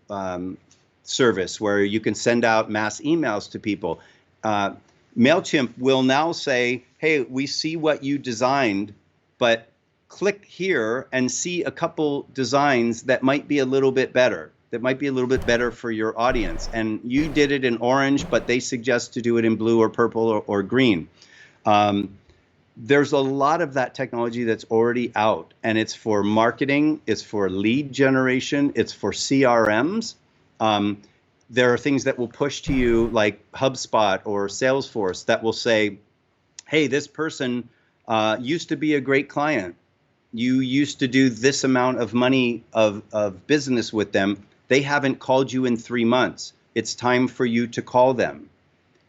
service where you can send out mass emails to people. MailChimp will now say, hey, we see what you designed, but click here and see a couple designs that might be a little bit better, for your audience. And you did it in orange, but they suggest to do it in blue or purple or green. There's a lot of that technology that's already out, and it's for marketing, it's for lead generation, it's for CRMs. There are things that will push to you like HubSpot or Salesforce that will say, hey, this person used to be a great client. You used to do this amount of money of business with them. They haven't called you in 3 months. It's time for you to call them.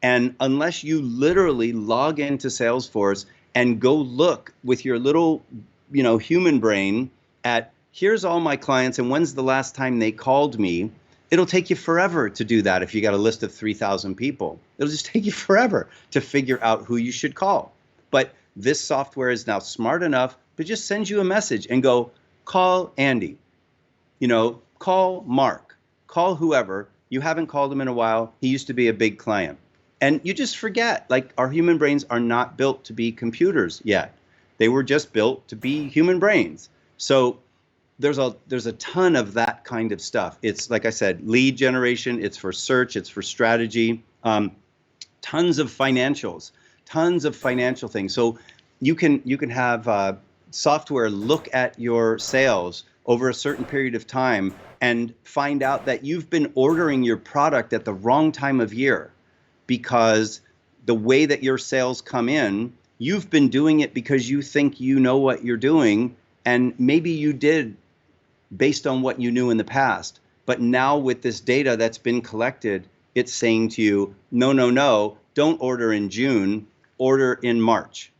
And unless you literally log into Salesforce and go look with your little, human brain at here's all my clients and when's the last time they called me, it'll take you forever to do that. If you got a list of 3,000 people, it'll just take you forever to figure out who you should call. But this software is now smart enough to just send you a message and go, call Andy, call Mark, call whoever. You haven't called him in a while. He used to be a big client. And you just forget, like, our human brains are not built to be computers yet. They were just built to be human brains. So there's a ton of that kind of stuff. It's, like I said, lead generation. It's for search. It's for strategy. Tons of financials, tons of financial things. So you can have software look at your sales over a certain period of time and find out that you've been ordering your product at the wrong time of year. Because the way that your sales come in, you've been doing it because you think you know what you're doing, and maybe you did based on what you knew in the past. But now with this data that's been collected, it's saying to you, no, don't order in June, order in March.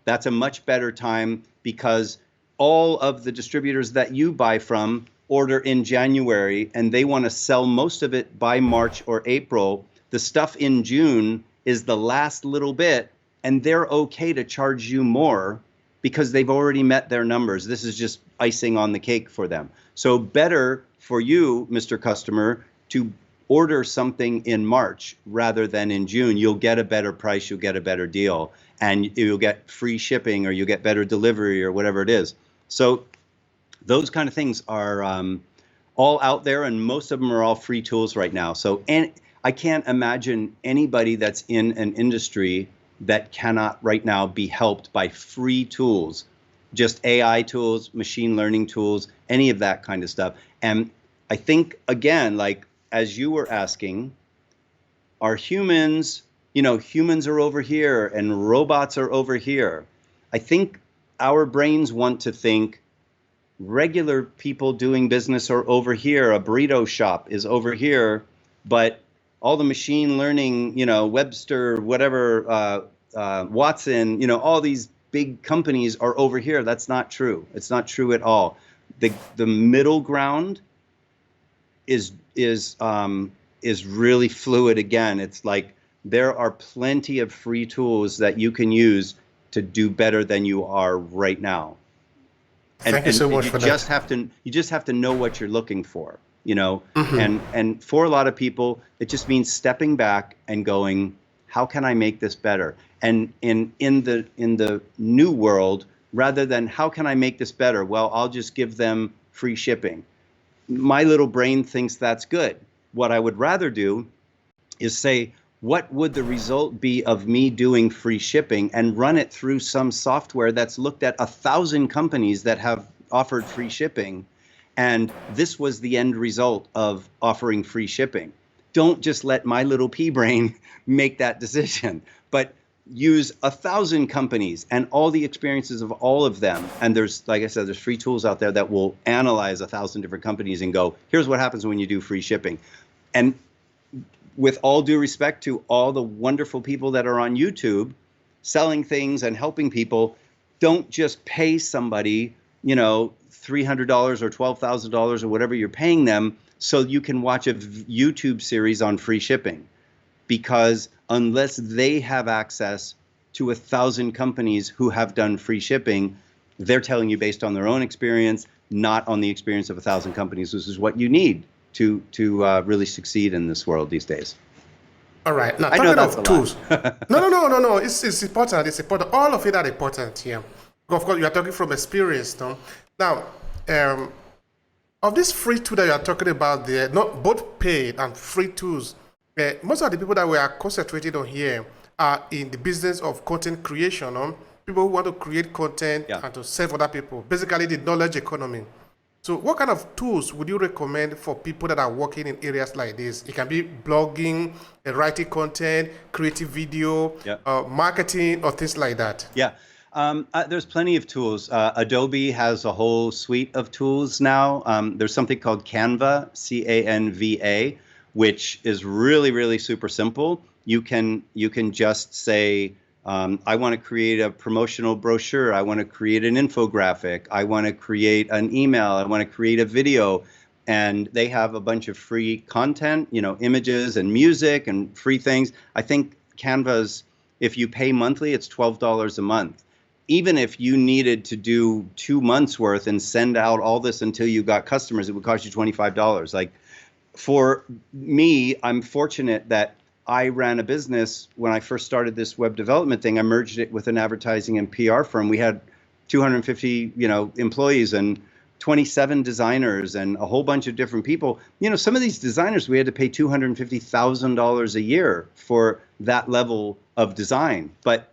That's a much better time because all of the distributors that you buy from order in January, and they want to sell most of it by March or April. The stuff in June is the last little bit, and they're okay to charge you more because they've already met their numbers. This is just icing on the cake for them. So better for you, Mr. Customer, to order something in March rather than in June. You'll get a better price, you'll get a better deal, and you'll get free shipping or you'll get better delivery or whatever it is. So those kind of things are all out there, and most of them are all free tools right now. So, and I can't imagine anybody that's in an industry that cannot right now be helped by free tools, just AI tools, machine learning tools, any of that kind of stuff. And I think, again, like as you were asking, are humans, humans are over here and robots are over here. I think our brains want to think regular people doing business are over here, a burrito shop is over here, but all the machine learning, Webster, whatever, Watson, all these big companies are over here. That's not true. It's not true at all. The middle ground is really fluid. Again, it's like there are plenty of free tools that you can use to do better than you are right now. Thank you so much for that. You just have to know what you're looking for. And for a lot of people, it just means stepping back and going, how can I make this better? And in the new world, rather than how can I make this better? Well, I'll just give them free shipping. My little brain thinks that's good. What I would rather do is say, what would the result be of me doing free shipping, and run it through some software that's looked at 1,000 companies that have offered free shipping. And this was the end result of offering free shipping. Don't just let my little pea brain make that decision, but use 1,000 companies and all the experiences of all of them. And there's, like I said, there's free tools out there that will analyze 1,000 different companies and go, here's what happens when you do free shipping. And with all due respect to all the wonderful people that are on YouTube selling things and helping people, don't just pay somebody, $300 or $12,000 or whatever you're paying them so you can watch a YouTube series on free shipping. Because unless they have access to 1,000 companies who have done free shipping, they're telling you based on their own experience, not on the experience of 1,000 companies. This is what you need to really succeed in this world these days. All right. Now, talking of tools. No. It's important. It's important. All of it are important here. Of course, you are talking from experience, no? Now, um, of this free tool that you are talking about there, not both paid and free tools, most of the people that we are concentrated on here are in the business of content creation. People who want to create content Yeah. and to serve other people, basically the knowledge economy. So what kind of tools would you recommend for people that are working in areas like this? It can be blogging, writing content, creative video, Yeah. marketing, or things like that. Yeah. There's plenty of tools. Adobe has a whole suite of tools now. There's something called Canva, Canva, which is really, really super simple. You can just say, I want to create a promotional brochure. I want to create an infographic. I want to create an email. I want to create a video. And they have a bunch of free content, images and music and free things. I think Canva's, if you pay monthly, it's $12 a month. Even if you needed to do 2 months worth and send out all this until you got customers, it would cost you $25. Like, for me, I'm fortunate that I ran a business when I first started this web development thing. I merged it with an advertising and PR firm. We had 250, employees and 27 designers and a whole bunch of different people. Some of these designers, we had to pay $250,000 a year for that level of design. But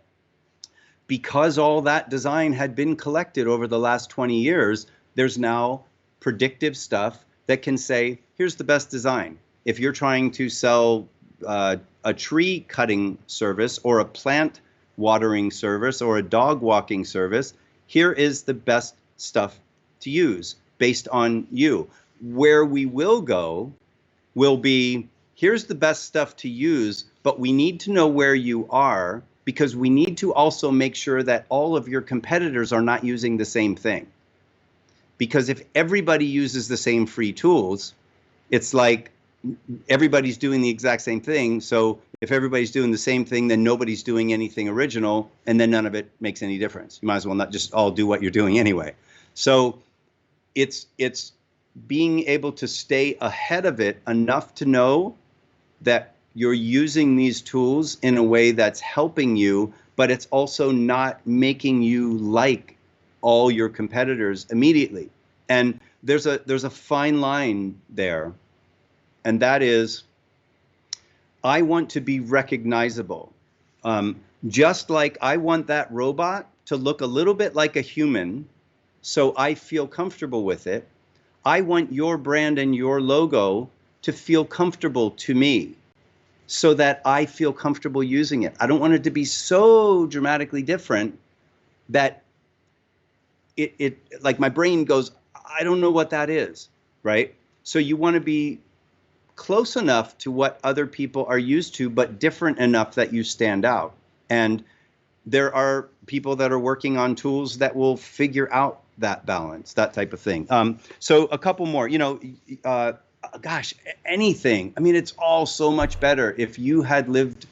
because all that design had been collected over the last 20 years, there's now predictive stuff that can say, here's the best design. If you're trying to sell a tree cutting service or a plant watering service or a dog walking service, here is the best stuff to use based on you. Where we will go will be, here's the best stuff to use, but we need to know where you are, because we need to also make sure that all of your competitors are not using the same thing. Because if everybody uses the same free tools, it's like everybody's doing the exact same thing. So if everybody's doing the same thing, then nobody's doing anything original, and then none of it makes any difference. You might as well not just all do what you're doing anyway. So it's being able to stay ahead of it enough to know that you're using these tools in a way that's helping you, but it's also not making you like all your competitors immediately. And there's a fine line there. And that is, I want to be recognizable. Just like I want that robot to look a little bit like a human, so I feel comfortable with it. I want your brand and your logo to feel comfortable to me, so that I feel comfortable using it. I don't want it to be so dramatically different that it like my brain goes, I don't know what that is, right? So you want to be close enough to what other people are used to, but different enough that you stand out. And there are people that are working on tools that will figure out that balance, that type of thing. So a couple more, gosh, anything. I mean, it's all so much better. If you had lived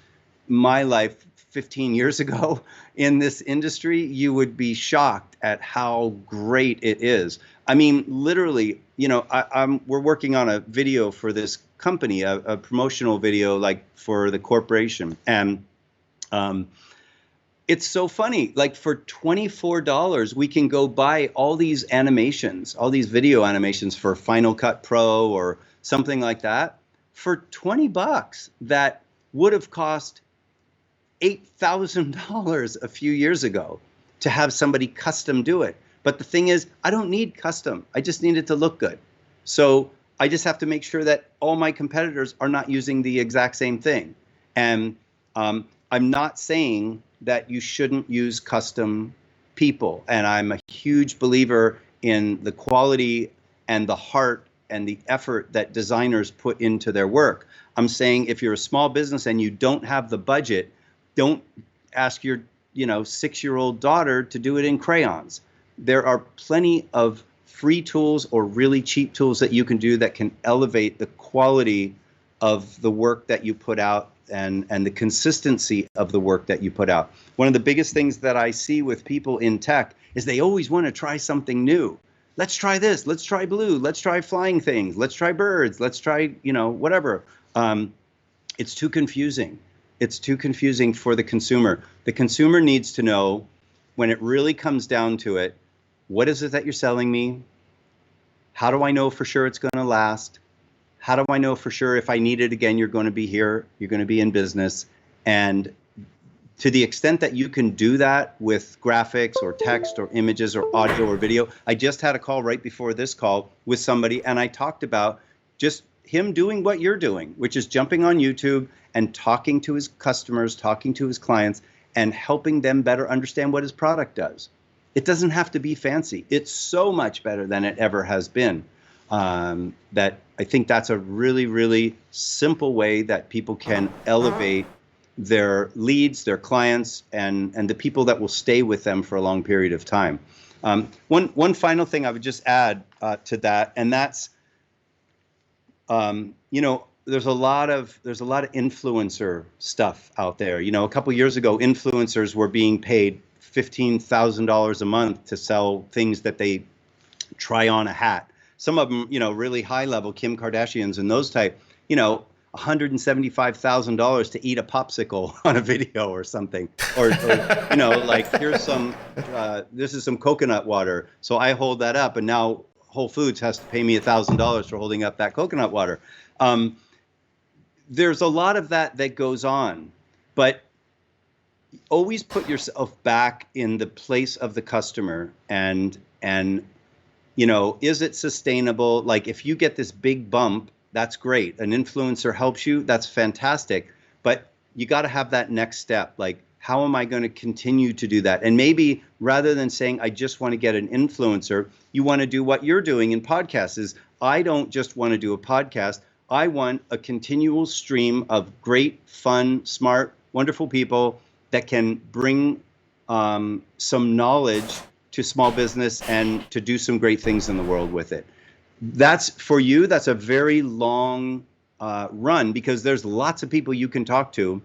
my life 15 years ago in this industry, you would be shocked at how great it is. I mean, literally, we're working on a video for this company, a promotional video, like for the corporation. And it's so funny. Like, for $24, we can go buy all these animations, all these video animations for Final Cut Pro or something like that, for $20 that would have cost $8,000 a few years ago to have somebody custom do it. But the thing is, I don't need custom. I just need it to look good. So I just have to make sure that all my competitors are not using the exact same thing. And I'm not saying that you shouldn't use custom people. And I'm a huge believer in the quality and the heart and the effort that designers put into their work. I'm saying, if you're a small business and you don't have the budget, don't ask your 6-year-old daughter to do it in crayons. There are plenty of free tools or really cheap tools that you can do that can elevate the quality of the work that you put out and the consistency of the work that you put out. One of the biggest things that I see with people in tech is they always want to try something new. Let's try this. Let's try blue. Let's try flying things. Let's try birds. Let's try, whatever. It's too confusing. It's too confusing for the consumer. The consumer needs to know when it really comes down to it, what is it that you're selling me? How do I know for sure it's going to last? How do I know for sure if I need it again, you're going to be here, you're going to be in business? And to the extent that you can do that with graphics or text or images or audio or video. I just had a call right before this call with somebody, and I talked about just him doing what you're doing, which is jumping on YouTube and talking to his customers, talking to his clients, and helping them better understand what his product does. It doesn't have to be fancy. It's so much better than it ever has been. That I think that's a really, really simple way that people can elevate their leads, their clients, and the people that will stay with them for a long period of time. One final thing I would just add to that, and that's, there's a lot of influencer stuff out there. A couple years ago, influencers were being paid $15,000 a month to sell things that they try on a hat. Some of them, really high level, Kim Kardashians and those type, $175,000 to eat a popsicle on a video or something, or like here's some, this is some coconut water. So I hold that up, and now Whole Foods has to pay me $1,000 for holding up that coconut water. There's a lot of that goes on, but always put yourself back in the place of the customer and is it sustainable? Like if you get this big bump, that's great. An influencer helps you. That's fantastic. But you got to have that next step. Like, how am I going to continue to do that? And maybe rather than saying, I just want to get an influencer, you want to do what you're doing in podcasts is, I don't just want to do a podcast. I want a continual stream of great, fun, smart, wonderful people that can bring some knowledge to small business and to do some great things in the world with it. That's for you. That's a very long run because there's lots of people you can talk to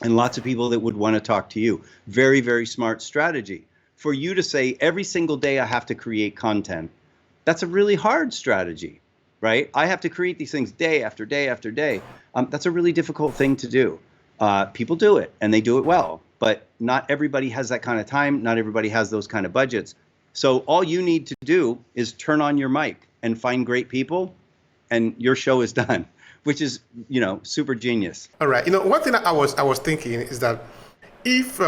and lots of people that would want to talk to you. Very, very smart strategy. For you to say every single day I have to create content, that's a really hard strategy, right? I have to create these things day after day after day. That's a really difficult thing to do. People do it and they do it well, but not everybody has that kind of time. Not everybody has those kind of budgets. So all you need to do is turn on your mic and find great people, and your show is done, which is, super genius. All right. One thing that I was thinking is that if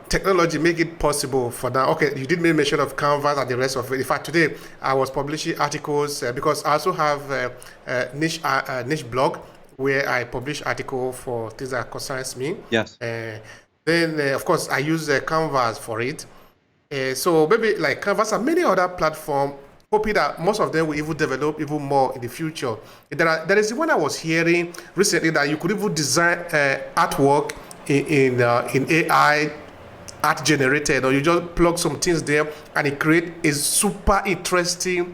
technology make it possible for now, okay, you did make mention of Canvas and the rest of it. In fact, today I was publishing articles because I also have a niche blog where I publish articles for things that concerns me. Yes. Then, of course, I use Canvas for it. So maybe like Canvas and many other platforms, hoping that most of them will even develop even more in the future. There is one I was hearing recently that you could even design artwork in AI, art generated, or you just plug some things there and it create a super interesting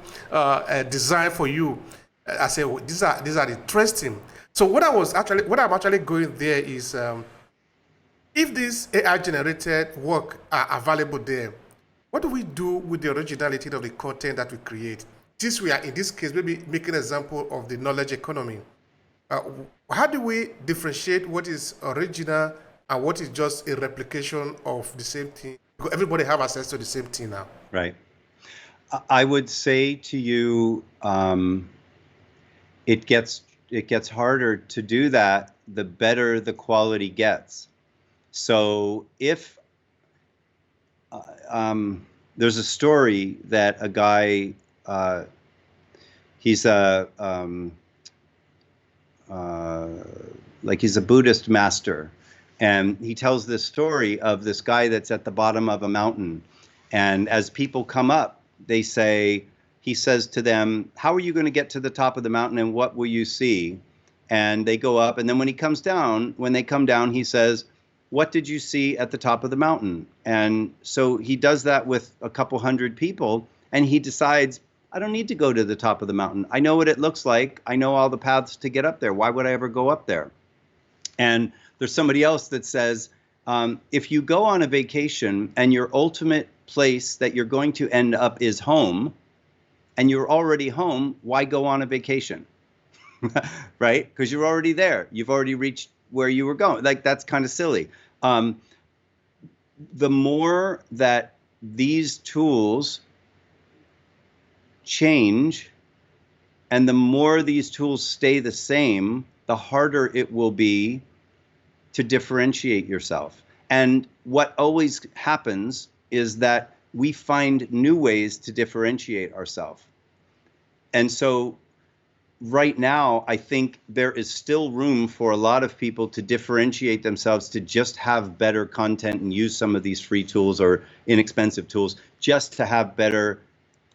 design for you. I say, well, these are interesting. So what I'm actually going there is, if these AI generated work are available there, what do we do with the originality of the content that we create? Since we are, in this case, maybe making an example of the knowledge economy. How do we differentiate what is original and what is just a replication of the same thing? Because everybody have access to the same thing now. Right. I would say to you, it gets harder to do that the better the quality gets. So if there's a story that a guy, he's a Buddhist master, and he tells this story of this guy that's at the bottom of a mountain, and as people come up, he says to them, how are you going to get to the top of the mountain and what will you see? And they go up, and then when they come down, he says, what did you see at the top of the mountain? And so he does that with a couple hundred people, and he decides, I don't need to go to the top of the mountain. I know what it looks like. I know all the paths to get up there. Why would I ever go up there? And there's somebody else that says, if you go on a vacation and your ultimate place that you're going to end up is home, and you're already home, why go on a vacation? Right? Because you're already there. You've already reached where you were going. Like, that's kind of silly. The more that these tools change, and the more these tools stay the same, the harder it will be to differentiate yourself. And what always happens is that we find new ways to differentiate ourselves. And so right now, I think there is still room for a lot of people to differentiate themselves, to just have better content and use some of these free tools or inexpensive tools just to have better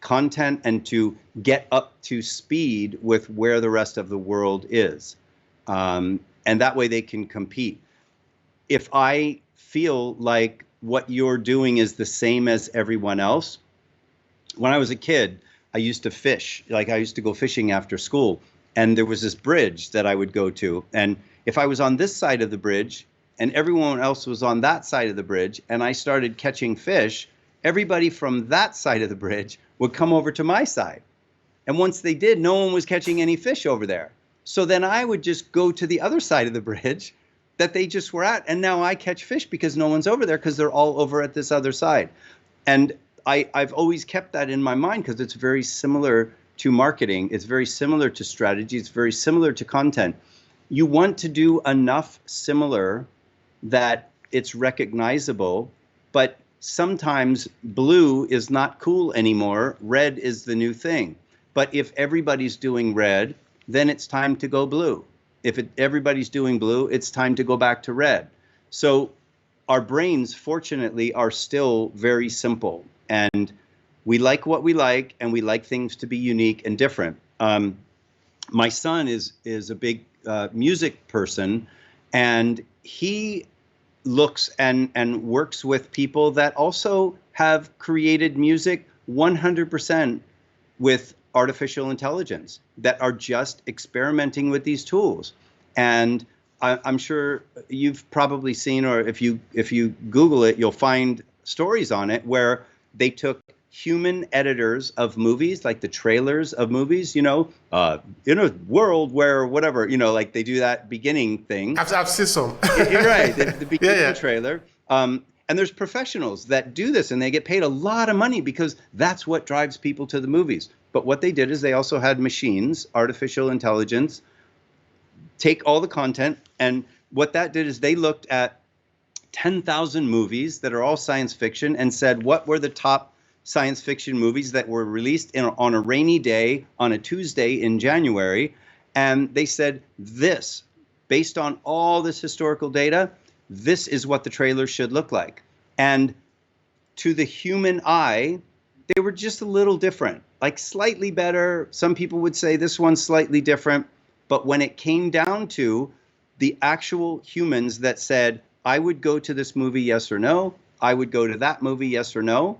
content and to get up to speed with where the rest of the world is. And that way they can compete. If I feel like what you're doing is the same as everyone else, when I was a kid, I used to fish. Like, I used to go fishing after school, and there was this bridge that I would go to. And if I was on this side of the bridge and everyone else was on that side of the bridge, and I started catching fish, everybody from that side of the bridge would come over to my side. And once they did, no one was catching any fish over there. So then I would just go to the other side of the bridge that they just were at. And now I catch fish because no one's over there, because they're all over at this other side. And I've always kept that in my mind, because it's very similar to marketing. It's very similar to strategy. It's very similar to content. You want to do enough similar that it's recognizable, but sometimes blue is not cool anymore. Red is the new thing. But if everybody's doing red, then it's time to go blue. If everybody's doing blue, it's time to go back to red. So our brains, fortunately, are still very simple. And we like what we like, and we like things to be unique and different. My son is a big music person, and he looks and works with people that also have created music 100% with artificial intelligence, that are just experimenting with these tools. And I'm sure you've probably seen, or if you Google it, you'll find stories on it where they took human editors of movies, like the trailers of movies, in a world where whatever, like they do that beginning thing. I've seen some. You're right, the beginning trailer. And there's professionals that do this, and they get paid a lot of money because that's what drives people to the movies. But what they did is they also had machines, artificial intelligence, take all the content. And what that did is they looked at 10,000 movies that are all science fiction and said, what were the top science fiction movies that were released on a rainy day on a Tuesday in January? And they said, this, based on all this historical data, this is what the trailer should look like. And to the human eye, they were just a little different, like slightly better. Some people would say this one's slightly different. But when it came down to the actual humans that said, I would go to this movie, yes or no, I would go to that movie, yes or no,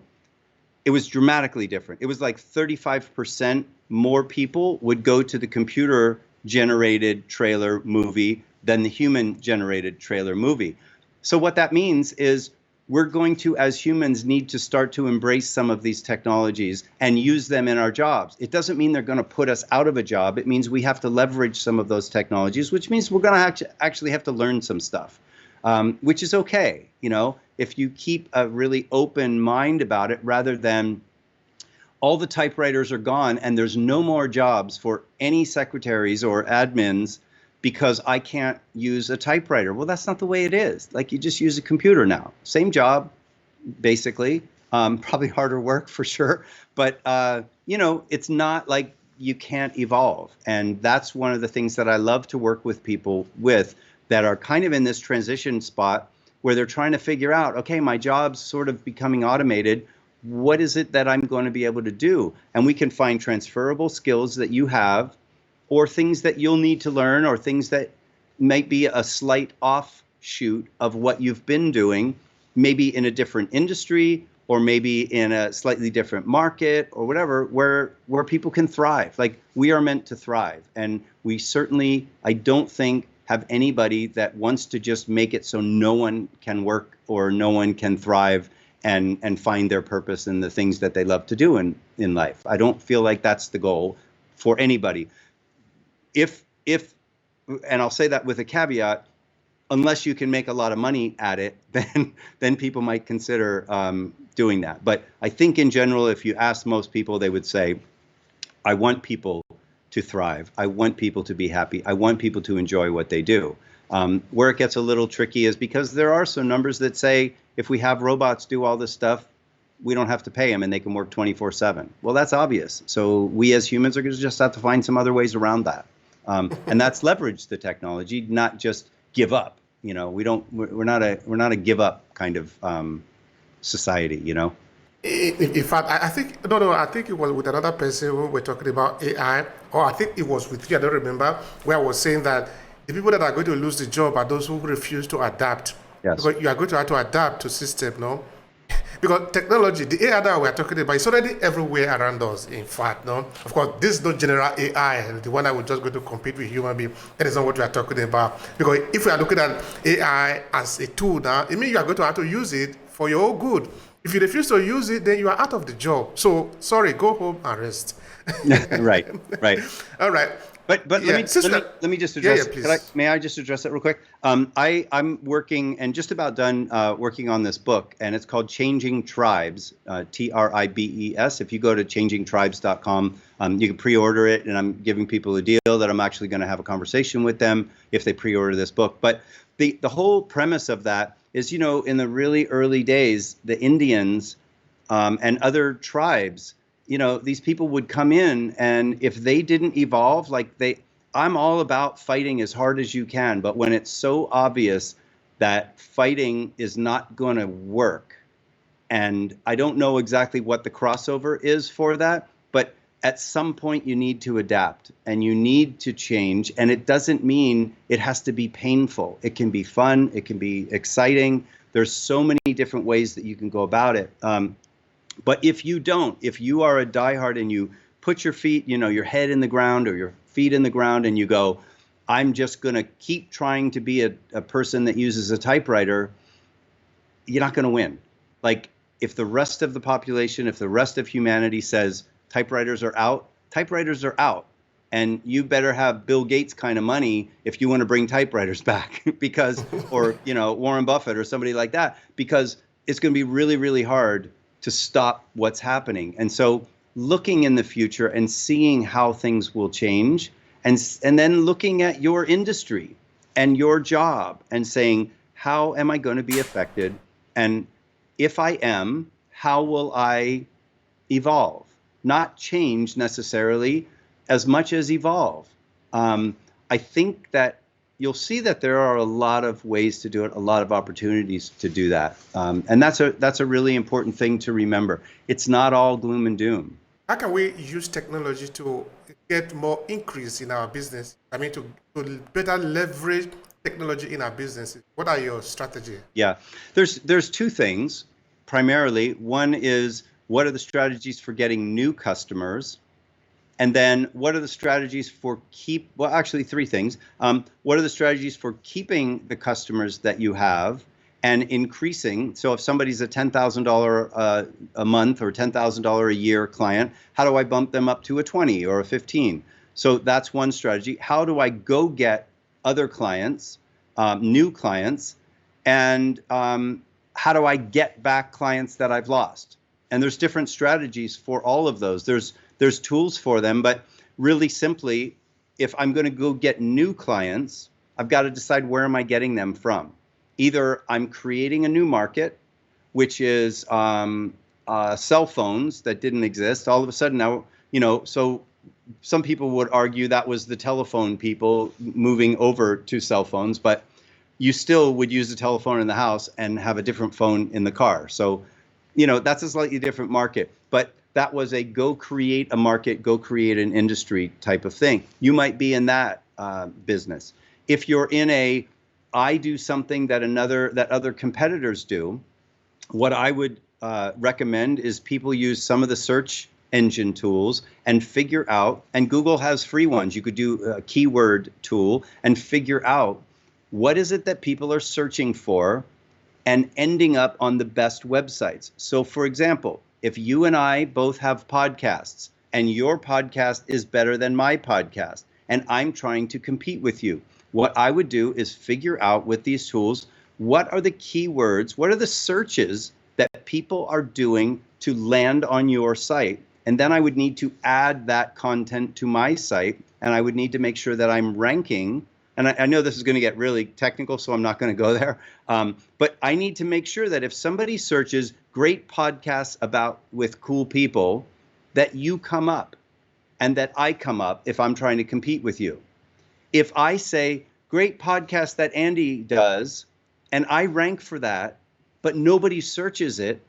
it was dramatically different. It was like 35% more people would go to the computer-generated trailer movie than the human-generated trailer movie. So what that means is we're going to, as humans, need to start to embrace some of these technologies and use them in our jobs. It doesn't mean they're going to put us out of a job. It means we have to leverage some of those technologies, which means we're going to actually have to learn some stuff, which is okay, if you keep a really open mind about it, rather than all the typewriters are gone and there's no more jobs for any secretaries or admins because I can't use a typewriter. Well, that's not the way it is. Like, you just use a computer now. Same job, basically. Probably harder work for sure. But, it's not like you can't evolve. And that's one of the things that I love to work with people with that are kind of in this transition spot where they're trying to figure out, okay, my job's sort of becoming automated. What is it that I'm going to be able to do? And we can find transferable skills that you have, or things that you'll need to learn, or things that might be a slight offshoot of what you've been doing, maybe in a different industry, or maybe in a slightly different market, or whatever, where people can thrive. Like, we are meant to thrive. And we certainly, I don't think, have anybody that wants to just make it so no one can work or no one can thrive and find their purpose in the things that they love to do in life. I don't feel like that's the goal for anybody. If and I'll say that with a caveat, unless you can make a lot of money at it, then people might consider doing that. But I think in general, if you ask most people, they would say, I want people to thrive. I want people to be happy. I want people to enjoy what they do. Where it gets a little tricky is because there are some numbers that say if we have robots do all this stuff, we don't have to pay them and they can work 24/7. Well, that's obvious. So we as humans are going to just have to find some other ways around that. And that's leverage the technology, not just give up. You know, we're not a give up kind of society, you know. In fact, I think I think it was with another person when we were talking about AI, or I think it was with you. I don't remember, where I was saying that the people that are going to lose the job are those who refuse to adapt. Yes. Because you are going to have to adapt to system, no? Because technology, the AI that we're talking about, is already everywhere around us. In fact, no. Of course, this is not general AI, the one that we're just going to compete with human being. That is not what we are talking about. Because if we are looking at AI as a tool now, it means you are going to have to use it for your own good. If you refuse to use it, then you are out of the job. So, sorry, go home and rest. Right. All right. But Yeah, let me just address. please. May I just address it real quick? I'm working and just about done working on this book, and it's called Changing Tribes, Tribes. If you go to changingtribes.com, you can pre-order it, and I'm giving people a deal that I'm actually going to have a conversation with them if they pre-order this book. But the whole premise of that is, you know, in the really early days, the Indians and other tribes, you know, these people would come in, and if they didn't evolve, I'm all about fighting as hard as you can, but when it's so obvious that fighting is not going to work, and I don't know exactly what the crossover is for that, but at some point you need to adapt and you need to change, and it doesn't mean it has to be painful. It can be fun, it can be exciting. There's so many different ways that you can go about it. But if you are a diehard and you put your feet, you know, your head in the ground or your feet in the ground and you go, I'm just going to keep trying to be a person that uses a typewriter, you're not going to win. Like, if the rest of the population, if the rest of humanity says typewriters are out, typewriters are out. And you better have Bill Gates kind of money if you want to bring typewriters back because, or, you know, Warren Buffett or somebody like that, because it's going to be really, really hard to stop what's happening. And so looking in the future and seeing how things will change, and then looking at your industry and your job and saying, how am I going to be affected? And if I am, how will I evolve? Not change necessarily as much as evolve. I think that you'll see that there are a lot of ways to do it, a lot of opportunities to do that. And that's a really important thing to remember. It's not all gloom and doom. How can we use technology to get more increase in our business? I mean, to better leverage technology in our businesses. What are your strategies? Yeah, there's two things primarily. One is, what are the strategies for getting new customers? And then what are the strategies for actually three things. What are the strategies for keeping the customers that you have and increasing? So if somebody's a $10,000 a month or $10,000 a year client, how do I bump them up to a 20 or a 15? So that's one strategy. How do I go get other clients, new clients, and how do I get back clients that I've lost? And there's different strategies for all of those. There's tools for them, but really simply, if I'm going to go get new clients, I've got to decide where am I getting them from. Either I'm creating a new market, which is cell phones that didn't exist. All of a sudden now, you know, so some people would argue that was the telephone people moving over to cell phones, but you still would use a telephone in the house and have a different phone in the car. So, you know, that's a slightly different market, but that was a go create a market, go create an industry type of thing. You might be in that business. If you're in I do something that other competitors do, what I would recommend is people use some of the search engine tools and figure out, and Google has free ones. You could do a keyword tool and figure out what is it that people are searching for and ending up on the best websites. So for example, if you and I both have podcasts and your podcast is better than my podcast and I'm trying to compete with you, what I would do is figure out with these tools, what are the keywords, what are the searches that people are doing to land on your site? And then I would need to add that content to my site, and I would need to make sure that I'm ranking. And I know this is going to get really technical, so I'm not going to go there. But I need to make sure that if somebody searches great podcasts about with cool people, that you come up and that I come up if I'm trying to compete with you. If I say great podcast that Andy does, and I rank for that, but nobody searches it,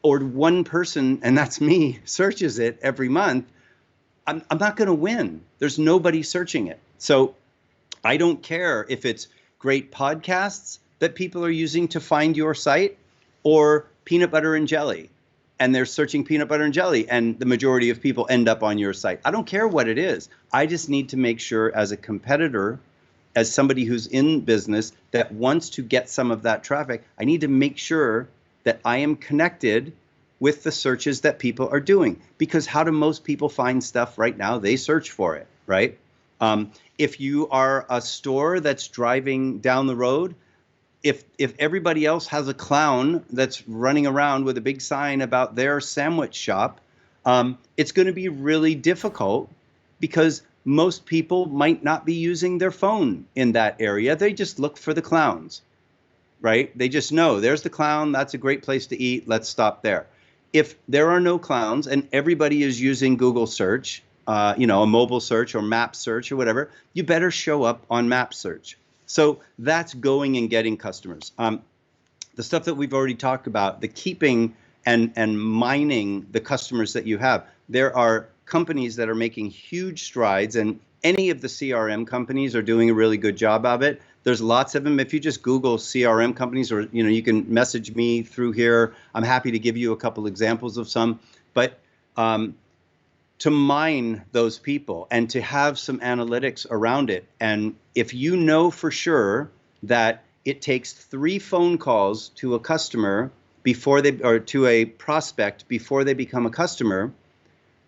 or one person, and that's me, searches it every month, I'm not going to win. There's nobody searching it. So I don't care if it's great podcasts that people are using to find your site or peanut butter and jelly, and they're searching peanut butter and jelly, and the majority of people end up on your site. I don't care what it is. I just need to make sure as a competitor, as somebody who's in business that wants to get some of that traffic, I need to make sure that I am connected with the searches that people are doing. Because how do most people find stuff right now? They search for it, right? If you are a store that's driving down the road, if everybody else has a clown that's running around with a big sign about their sandwich shop, it's going to be really difficult because most people might not be using their phone in that area. They just look for the clowns, right? They just know there's the clown. That's a great place to eat. Let's stop there. If there are no clowns and everybody is using Google search, a mobile search or map search or whatever, you better show up on map search. So that's going and getting customers. The stuff that we've already talked about, the keeping and mining the customers that you have. There are companies that are making huge strides, and any of the CRM companies are doing a really good job of it. There's lots of them. If you just Google CRM companies, or you can message me through here. I'm happy to give you a couple examples of some. But to mine those people and to have some analytics around it, and if you know for sure that it takes 3 phone calls to a customer before they, or to a prospect before they become a customer,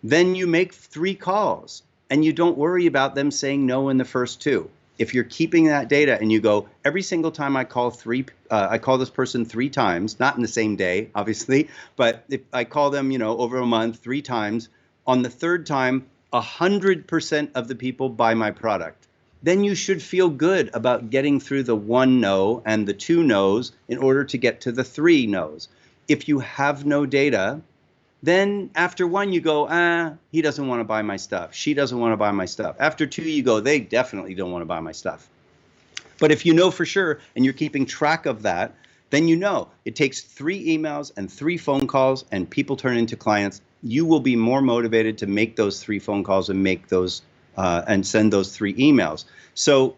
then you make 3 calls and you don't worry about them saying no in the first 2. If you're keeping that data and you go, every single time I call this person 3 times, not in the same day, obviously, but if I call them, over a month 3 times, on the 3rd time, 100% of the people buy my product. Then you should feel good about getting through the 1 no and the 2 no's in order to get to the 3 no's. If you have no data, then after 1, you go, he doesn't want to buy my stuff. She doesn't want to buy my stuff. After 2, you go, they definitely don't want to buy my stuff. But if you know for sure and you're keeping track of that, then it takes 3 emails and 3 phone calls and people turn into clients. You will be more motivated to make those 3 phone calls and make those and send those 3 emails. So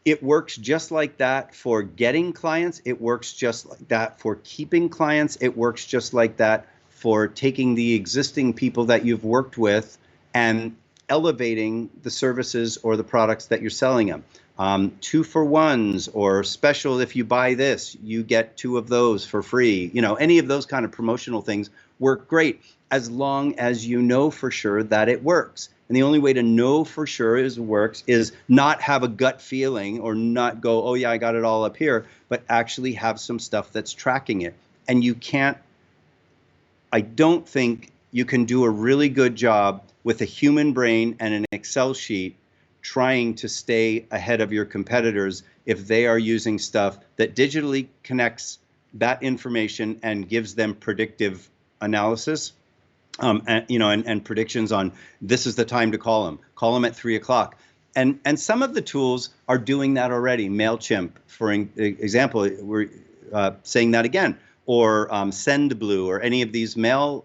it works just like that for getting clients. It works just like that for keeping clients. It works just like that for taking the existing people that you've worked with and elevating the services or the products that you're selling them. 2-for-1s or special, if you buy this, you get 2 of those for free. Any of those kind of promotional things work great as long as you know for sure that it works. And the only way to know for sure it works is not have a gut feeling or not go, oh yeah, I got it all up here, but actually have some stuff that's tracking it. And I don't think you can do a really good job with a human brain and an Excel sheet trying to stay ahead of your competitors if they are using stuff that digitally connects that information and gives them predictive analysis. And predictions on this is the time to call them at 3:00. And some of the tools are doing that already. MailChimp, for example, we're saying that again, or SendBlue, or any of these email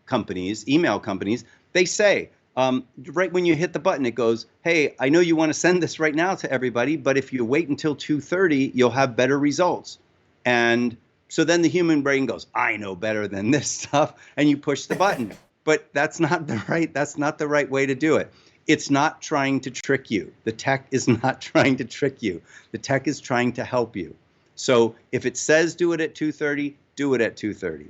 companies, they say, right when you hit the button, it goes, hey, I know you want to send this right now to everybody, but if you wait until 2:30, you'll have better results. And so then the human brain goes, I know better than this stuff, and you push the button. But that's not the right way to do it. It's not trying to trick you. The tech is not trying to trick you. The tech is trying to help you. So if it says do it at 2:30, do it at 2:30.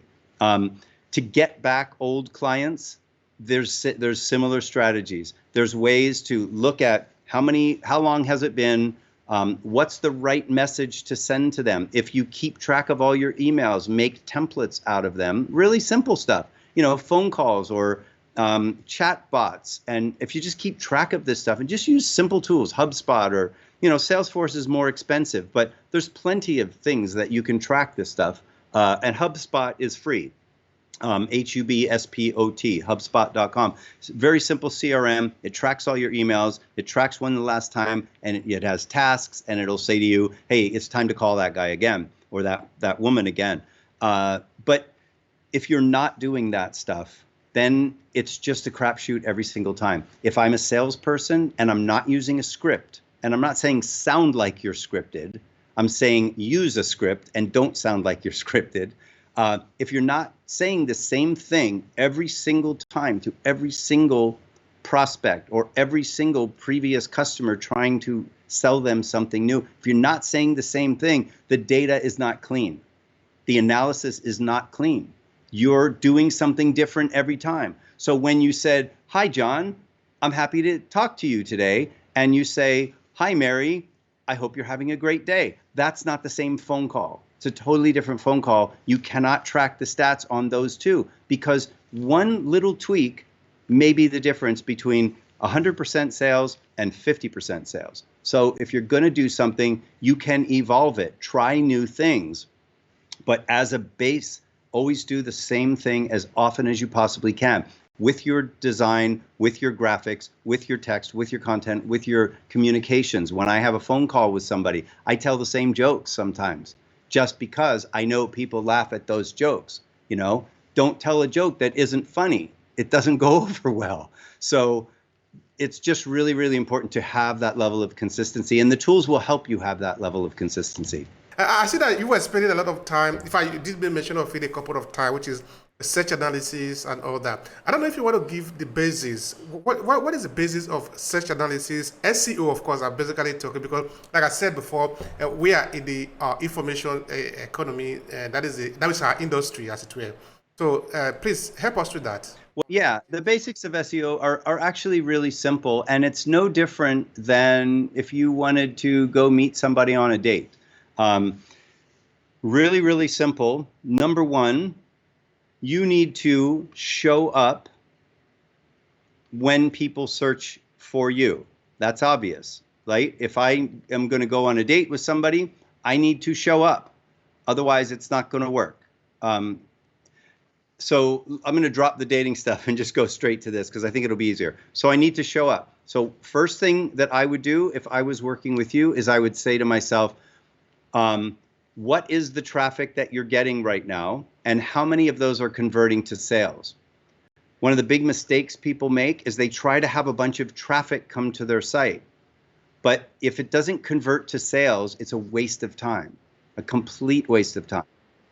To get back old clients, there's similar strategies. There's ways to look at How long has it been? What's the right message to send to them? If you keep track of all your emails, make templates out of them. Really simple stuff, phone calls or chat bots. And if you just keep track of this stuff and just use simple tools, HubSpot or, Salesforce is more expensive, but there's plenty of things that you can track this stuff. And HubSpot is free. HUBSPOT, HubSpot.com. It's a very simple CRM. It tracks all your emails. It tracks when the last time, and it has tasks, and it'll say to you, hey, it's time to call that guy again or that woman again. But if you're not doing that stuff, then it's just a crapshoot every single time. If I'm a salesperson and I'm not using a script, and I'm not saying sound like you're scripted, I'm saying use a script and don't sound like you're scripted. If you're not saying the same thing every single time to every single prospect or every single previous customer trying to sell them something new, if you're not saying the same thing, the data is not clean. The analysis is not clean. You're doing something different every time. So when you said, hi, John, I'm happy to talk to you today, and you say, hi, Mary, I hope you're having a great day. That's not the same phone call. It's a totally different phone call. You cannot track the stats on those two because one little tweak may be the difference between 100% sales and 50% sales. So if you're going to do something, you can evolve it, try new things. But as a base, always do the same thing as often as you possibly can with your design, with your graphics, with your text, with your content, with your communications. When I have a phone call with somebody, I tell the same jokes sometimes just because I know people laugh at those jokes. Don't tell a joke that isn't funny. It doesn't go over well. So it's just really, really important to have that level of consistency, and the tools will help you have that level of consistency. I see that you were spending a lot of time, in fact, you did mention of it a couple of times, which is search analysis and all that. I don't know if you want to give the basis. What is the basis of search analysis? SEO, of course, I'm basically talking because, like I said before, we are in the information economy. That is our industry, as it were. So please help us with that. Well, yeah, the basics of SEO are actually really simple, and it's no different than if you wanted to go meet somebody on a date. Really, really simple. Number one, you need to show up when people search for you. That's obvious, right? If I am going to go on a date with somebody, I need to show up. Otherwise, it's not going to work. So I'm going to drop the dating stuff and just go straight to this because I think it'll be easier. So I need to show up. So first thing that I would do if I was working with you is I would say to myself, what is the traffic that you're getting right now, and how many of those are converting to sales? One of the big mistakes people make is they try to have a bunch of traffic come to their site. But if it doesn't convert to sales, it's a waste of time, a complete waste of time.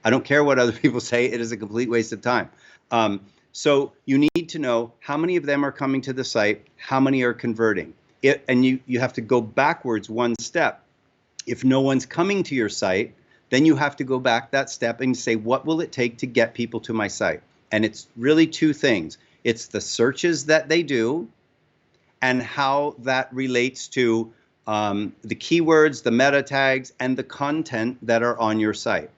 I don't care what other people say, it is a complete waste of time. So you need to know how many of them are coming to the site, how many are converting. And you have to go backwards one step. If no one's coming to your site, then you have to go back that step and say, what will it take to get people to my site? And it's really two things. It's the searches that they do and how that relates to the keywords, the meta tags, and the content that are on your site.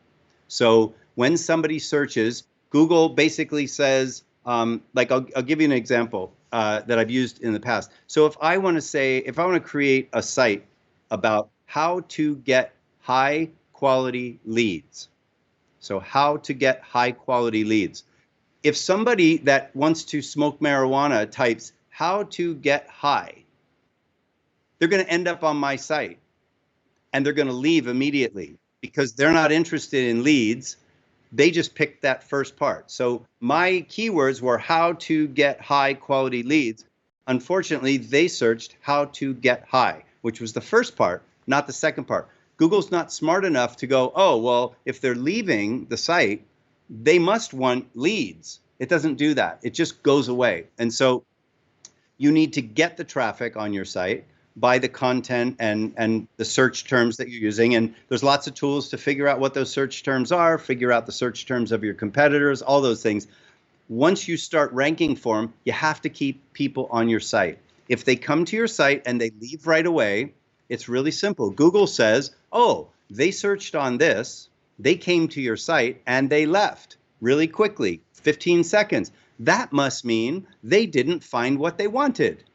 So when somebody searches, Google basically says, like I'll give you an example that I've used in the past. So if I want to create a site about how to get high quality leads. So how to get high quality leads. If somebody that wants to smoke marijuana types how to get high, they're going to end up on my site and they're going to leave immediately because they're not interested in leads. They just picked that first part. So my keywords were how to get high quality leads. Unfortunately, they searched how to get high, which was the first part, not the second part. Google's not smart enough to go, oh, well, if they're leaving the site, they must want leads. It doesn't do that. It just goes away. And so you need to get the traffic on your site by the content and the search terms that you're using. And there's lots of tools to figure out what those search terms are, figure out the search terms of your competitors, all those things. Once you start ranking for them, you have to keep people on your site. If they come to your site and they leave right away, it's really simple. Google says, oh, they searched on this, they came to your site, and they left really quickly, 15 seconds. That must mean they didn't find what they wanted,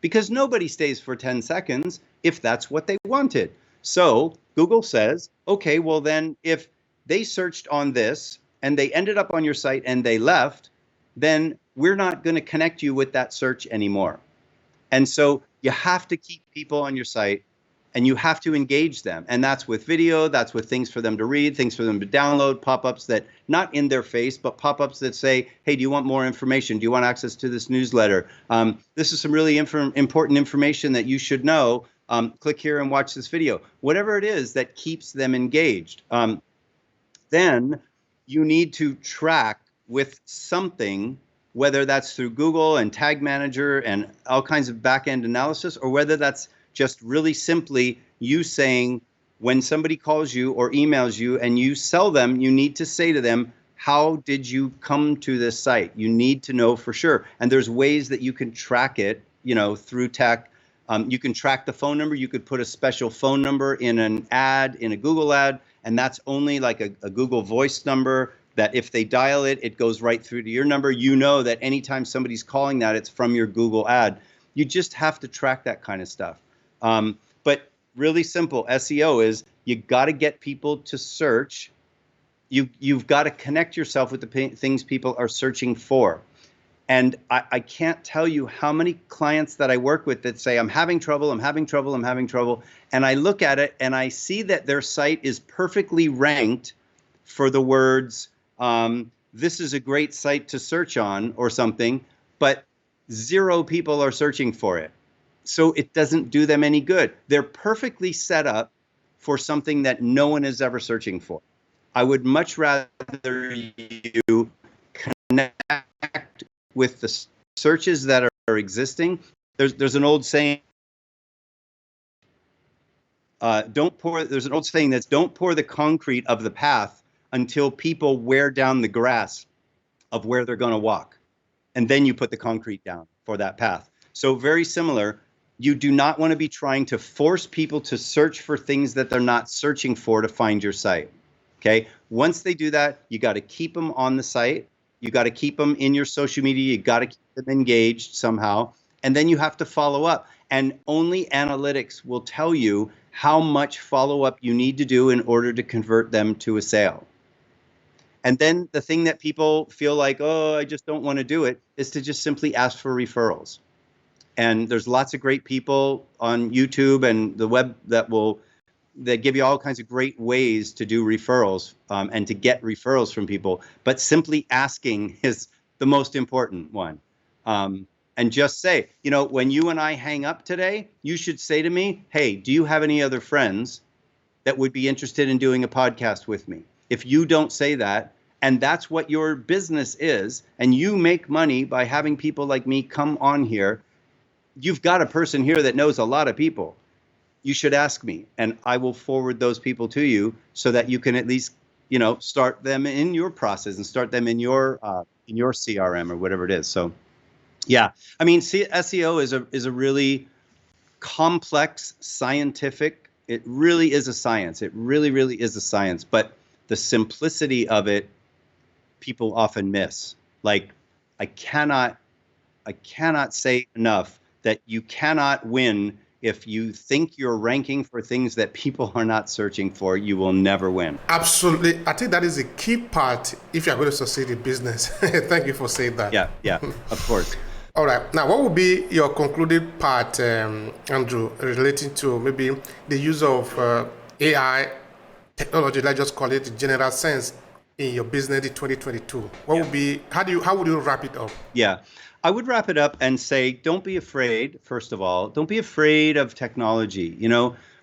because nobody stays for 10 seconds if that's what they wanted. So Google says, okay, well then if they searched on this and they ended up on your site and they left, then we're not going to connect you with that search anymore. And so you have to keep people on your site and you have to engage them. And that's with video, that's with things for them to read, things for them to download, pop-ups that, not in their face, but pop-ups that say, hey, do you want more information? Do you want access to this newsletter? This is some really important information that you should know. Click here and watch this video. Whatever it is that keeps them engaged. Then you need to track with something, whether that's through Google and Tag Manager and all kinds of back-end analysis, or whether that's just really simply you saying, when somebody calls you or emails you and you sell them, you need to say to them, how did you come to this site? You need to know for sure. And there's ways that you can track it, through tech. You can track the phone number. You could put a special phone number in an ad, in a Google ad, and that's only like a Google Voice number that if they dial it, it goes right through to your number. You know that anytime somebody's calling that, it's from your Google ad. You just have to track that kind of stuff. But really simple SEO is you got to get people to search. You've got to connect yourself with the things people are searching for. And I can't tell you how many clients that I work with that say, I'm having trouble. And I look at it and I see that their site is perfectly ranked for the words, this is a great site to search on or something, but 0 people are searching for it. So it doesn't do them any good. They're perfectly set up for something that no one is ever searching for. I would much rather you connect with the searches that are existing. There's an old saying, there's an old saying that's don't pour the concrete of the path until people wear down the grass of where they're going to walk. And then you put the concrete down for that path. So very similar. You do not want to be trying to force people to search for things that they're not searching for to find your site. Okay. Once they do that, you got to keep them on the site. You got to keep them in your social media. You got to keep them engaged somehow. And then you have to follow up. And only analytics will tell you how much follow-up you need to do in order to convert them to a sale. And then the thing that people feel like, oh, I just don't want to do it, is to just simply ask for referrals. And there's lots of great people on YouTube and the web that give you all kinds of great ways to do referrals and to get referrals from people. But simply asking is the most important one. And just say, when you and I hang up today, you should say to me, hey, do you have any other friends that would be interested in doing a podcast with me? If you don't say that, and that's what your business is, and you make money by having people like me come on here, you've got a person here that knows a lot of people. You should ask me, and I will forward those people to you so that you can at least, start them in your process and start them in your CRM or whatever it is. So, yeah, I mean, SEO is a really complex scientific. It really is a science. It really, really is a science. But the simplicity of it, people often miss. Like, I cannot say enough that you cannot win if you think you're ranking for things that people are not searching for. You will never win. Absolutely. I think that is a key part if you're going to succeed in business. Thank you for saying that. Yeah, of course. All right. Now, what would be your concluded part, Andrew, relating to maybe the use of AI technology, let's just call it in general sense, in your business in 2022? What would be, how would you wrap it up? Yeah. I would wrap it up and say, don't be afraid, first of all. Don't be afraid of technology.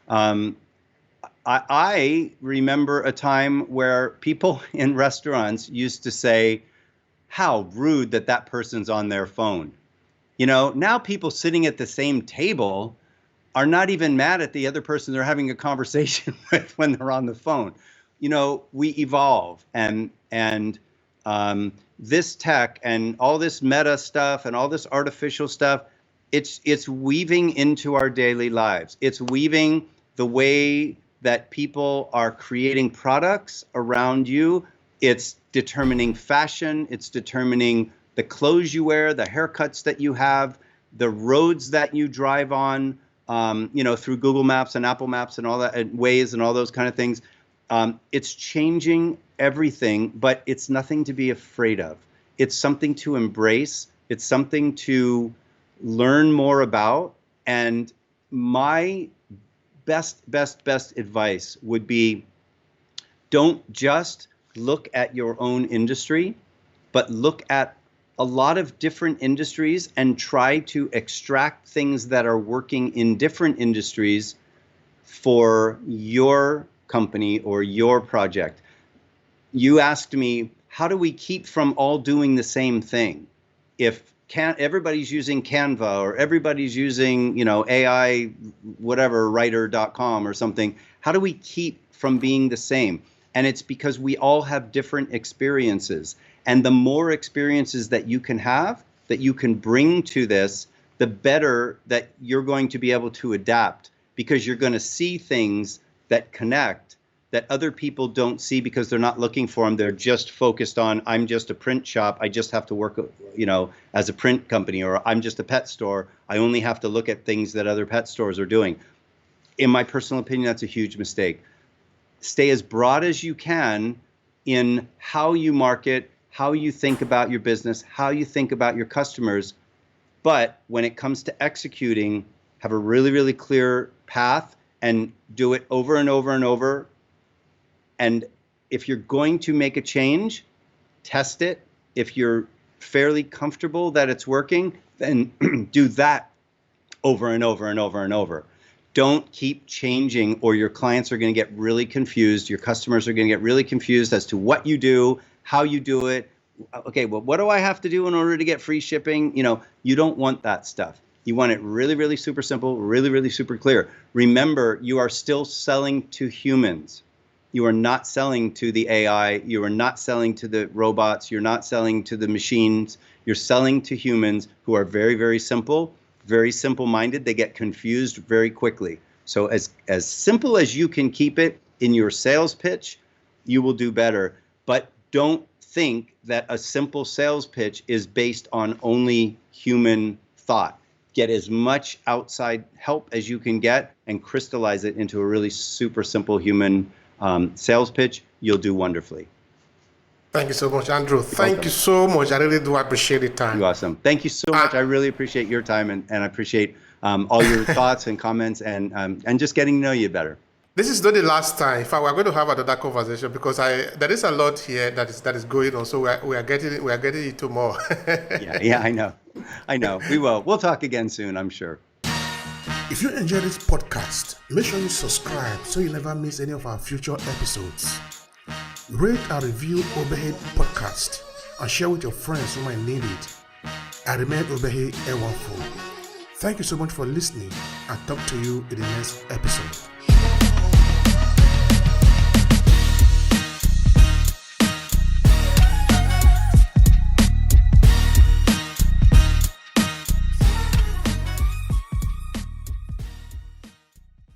I remember a time where people in restaurants used to say, how rude that person's on their phone. Now people sitting at the same table are not even mad at the other person they're having a conversation with when they're on the phone. We evolve, and this tech and all this meta stuff and all this artificial stuff, It's weaving into our daily lives. It's weaving the way that people are creating products around you. It's determining fashion. It's determining the clothes you wear, the haircuts that you have, the roads that you drive on, through Google Maps and Apple Maps and all that, and Waze and all those kind of things. It's changing everything, but it's nothing to be afraid of. It's something to embrace. It's something to learn more about. And my best advice would be, don't just look at your own industry, but look at a lot of different industries and try to extract things that are working in different industries for your company or your project. You asked me, how do we keep from all doing the same thing? If everybody's using Canva or everybody's using, AI, whatever, writer.com or something, how do we keep from being the same? And it's because we all have different experiences. And the more experiences that you can have, that you can bring to this, the better that you're going to be able to adapt, because you're going to see things that connect that other people don't see because they're not looking for them. They're just focused on, I'm just a print shop. I just have to work, as a print company, or I'm just a pet store. I only have to look at things that other pet stores are doing. In my personal opinion, that's a huge mistake. Stay as broad as you can in how you market, how you think about your business, how you think about your customers. But when it comes to executing, have a really, really clear path and do it over and over and over. And if you're going to make a change, test it. If you're fairly comfortable that it's working, then do that over and over and over and over. Don't keep changing, or your clients are going to get really confused. Your customers are going to get really confused as to what you do, how you do it. Okay, well, what do I have to do in order to get free shipping? You don't want that stuff. You want it really, really super simple, really, really super clear. Remember, you are still selling to humans. You are not selling to the AI. You are not selling to the robots. You're not selling to the machines. You're selling to humans who are very, very simple-minded. They get confused very quickly. So as simple as you can keep it in your sales pitch, you will do better. But don't think that a simple sales pitch is based on only human thought. Get as much outside help as you can get and crystallize it into a really super simple human sales pitch. You'll do wonderfully. Thank you so much, Andrew. Thank you so much. I really do appreciate the time. You're awesome. Thank you so much. I really appreciate your time, and I appreciate all your thoughts and comments and just getting to know you better. This is not the last time. In fact, we're going to have another conversation because there is a lot here that is going on. So we are getting into more. Yeah, I know. We will. We'll talk again soon, I'm sure. If you enjoyed this podcast, make sure you subscribe so you never miss any of our future episodes. Rate and review Obehi Podcast and share with your friends who might need it. I remain Obehi Ewafo. Thank you so much for listening, and talk to you in the next episode.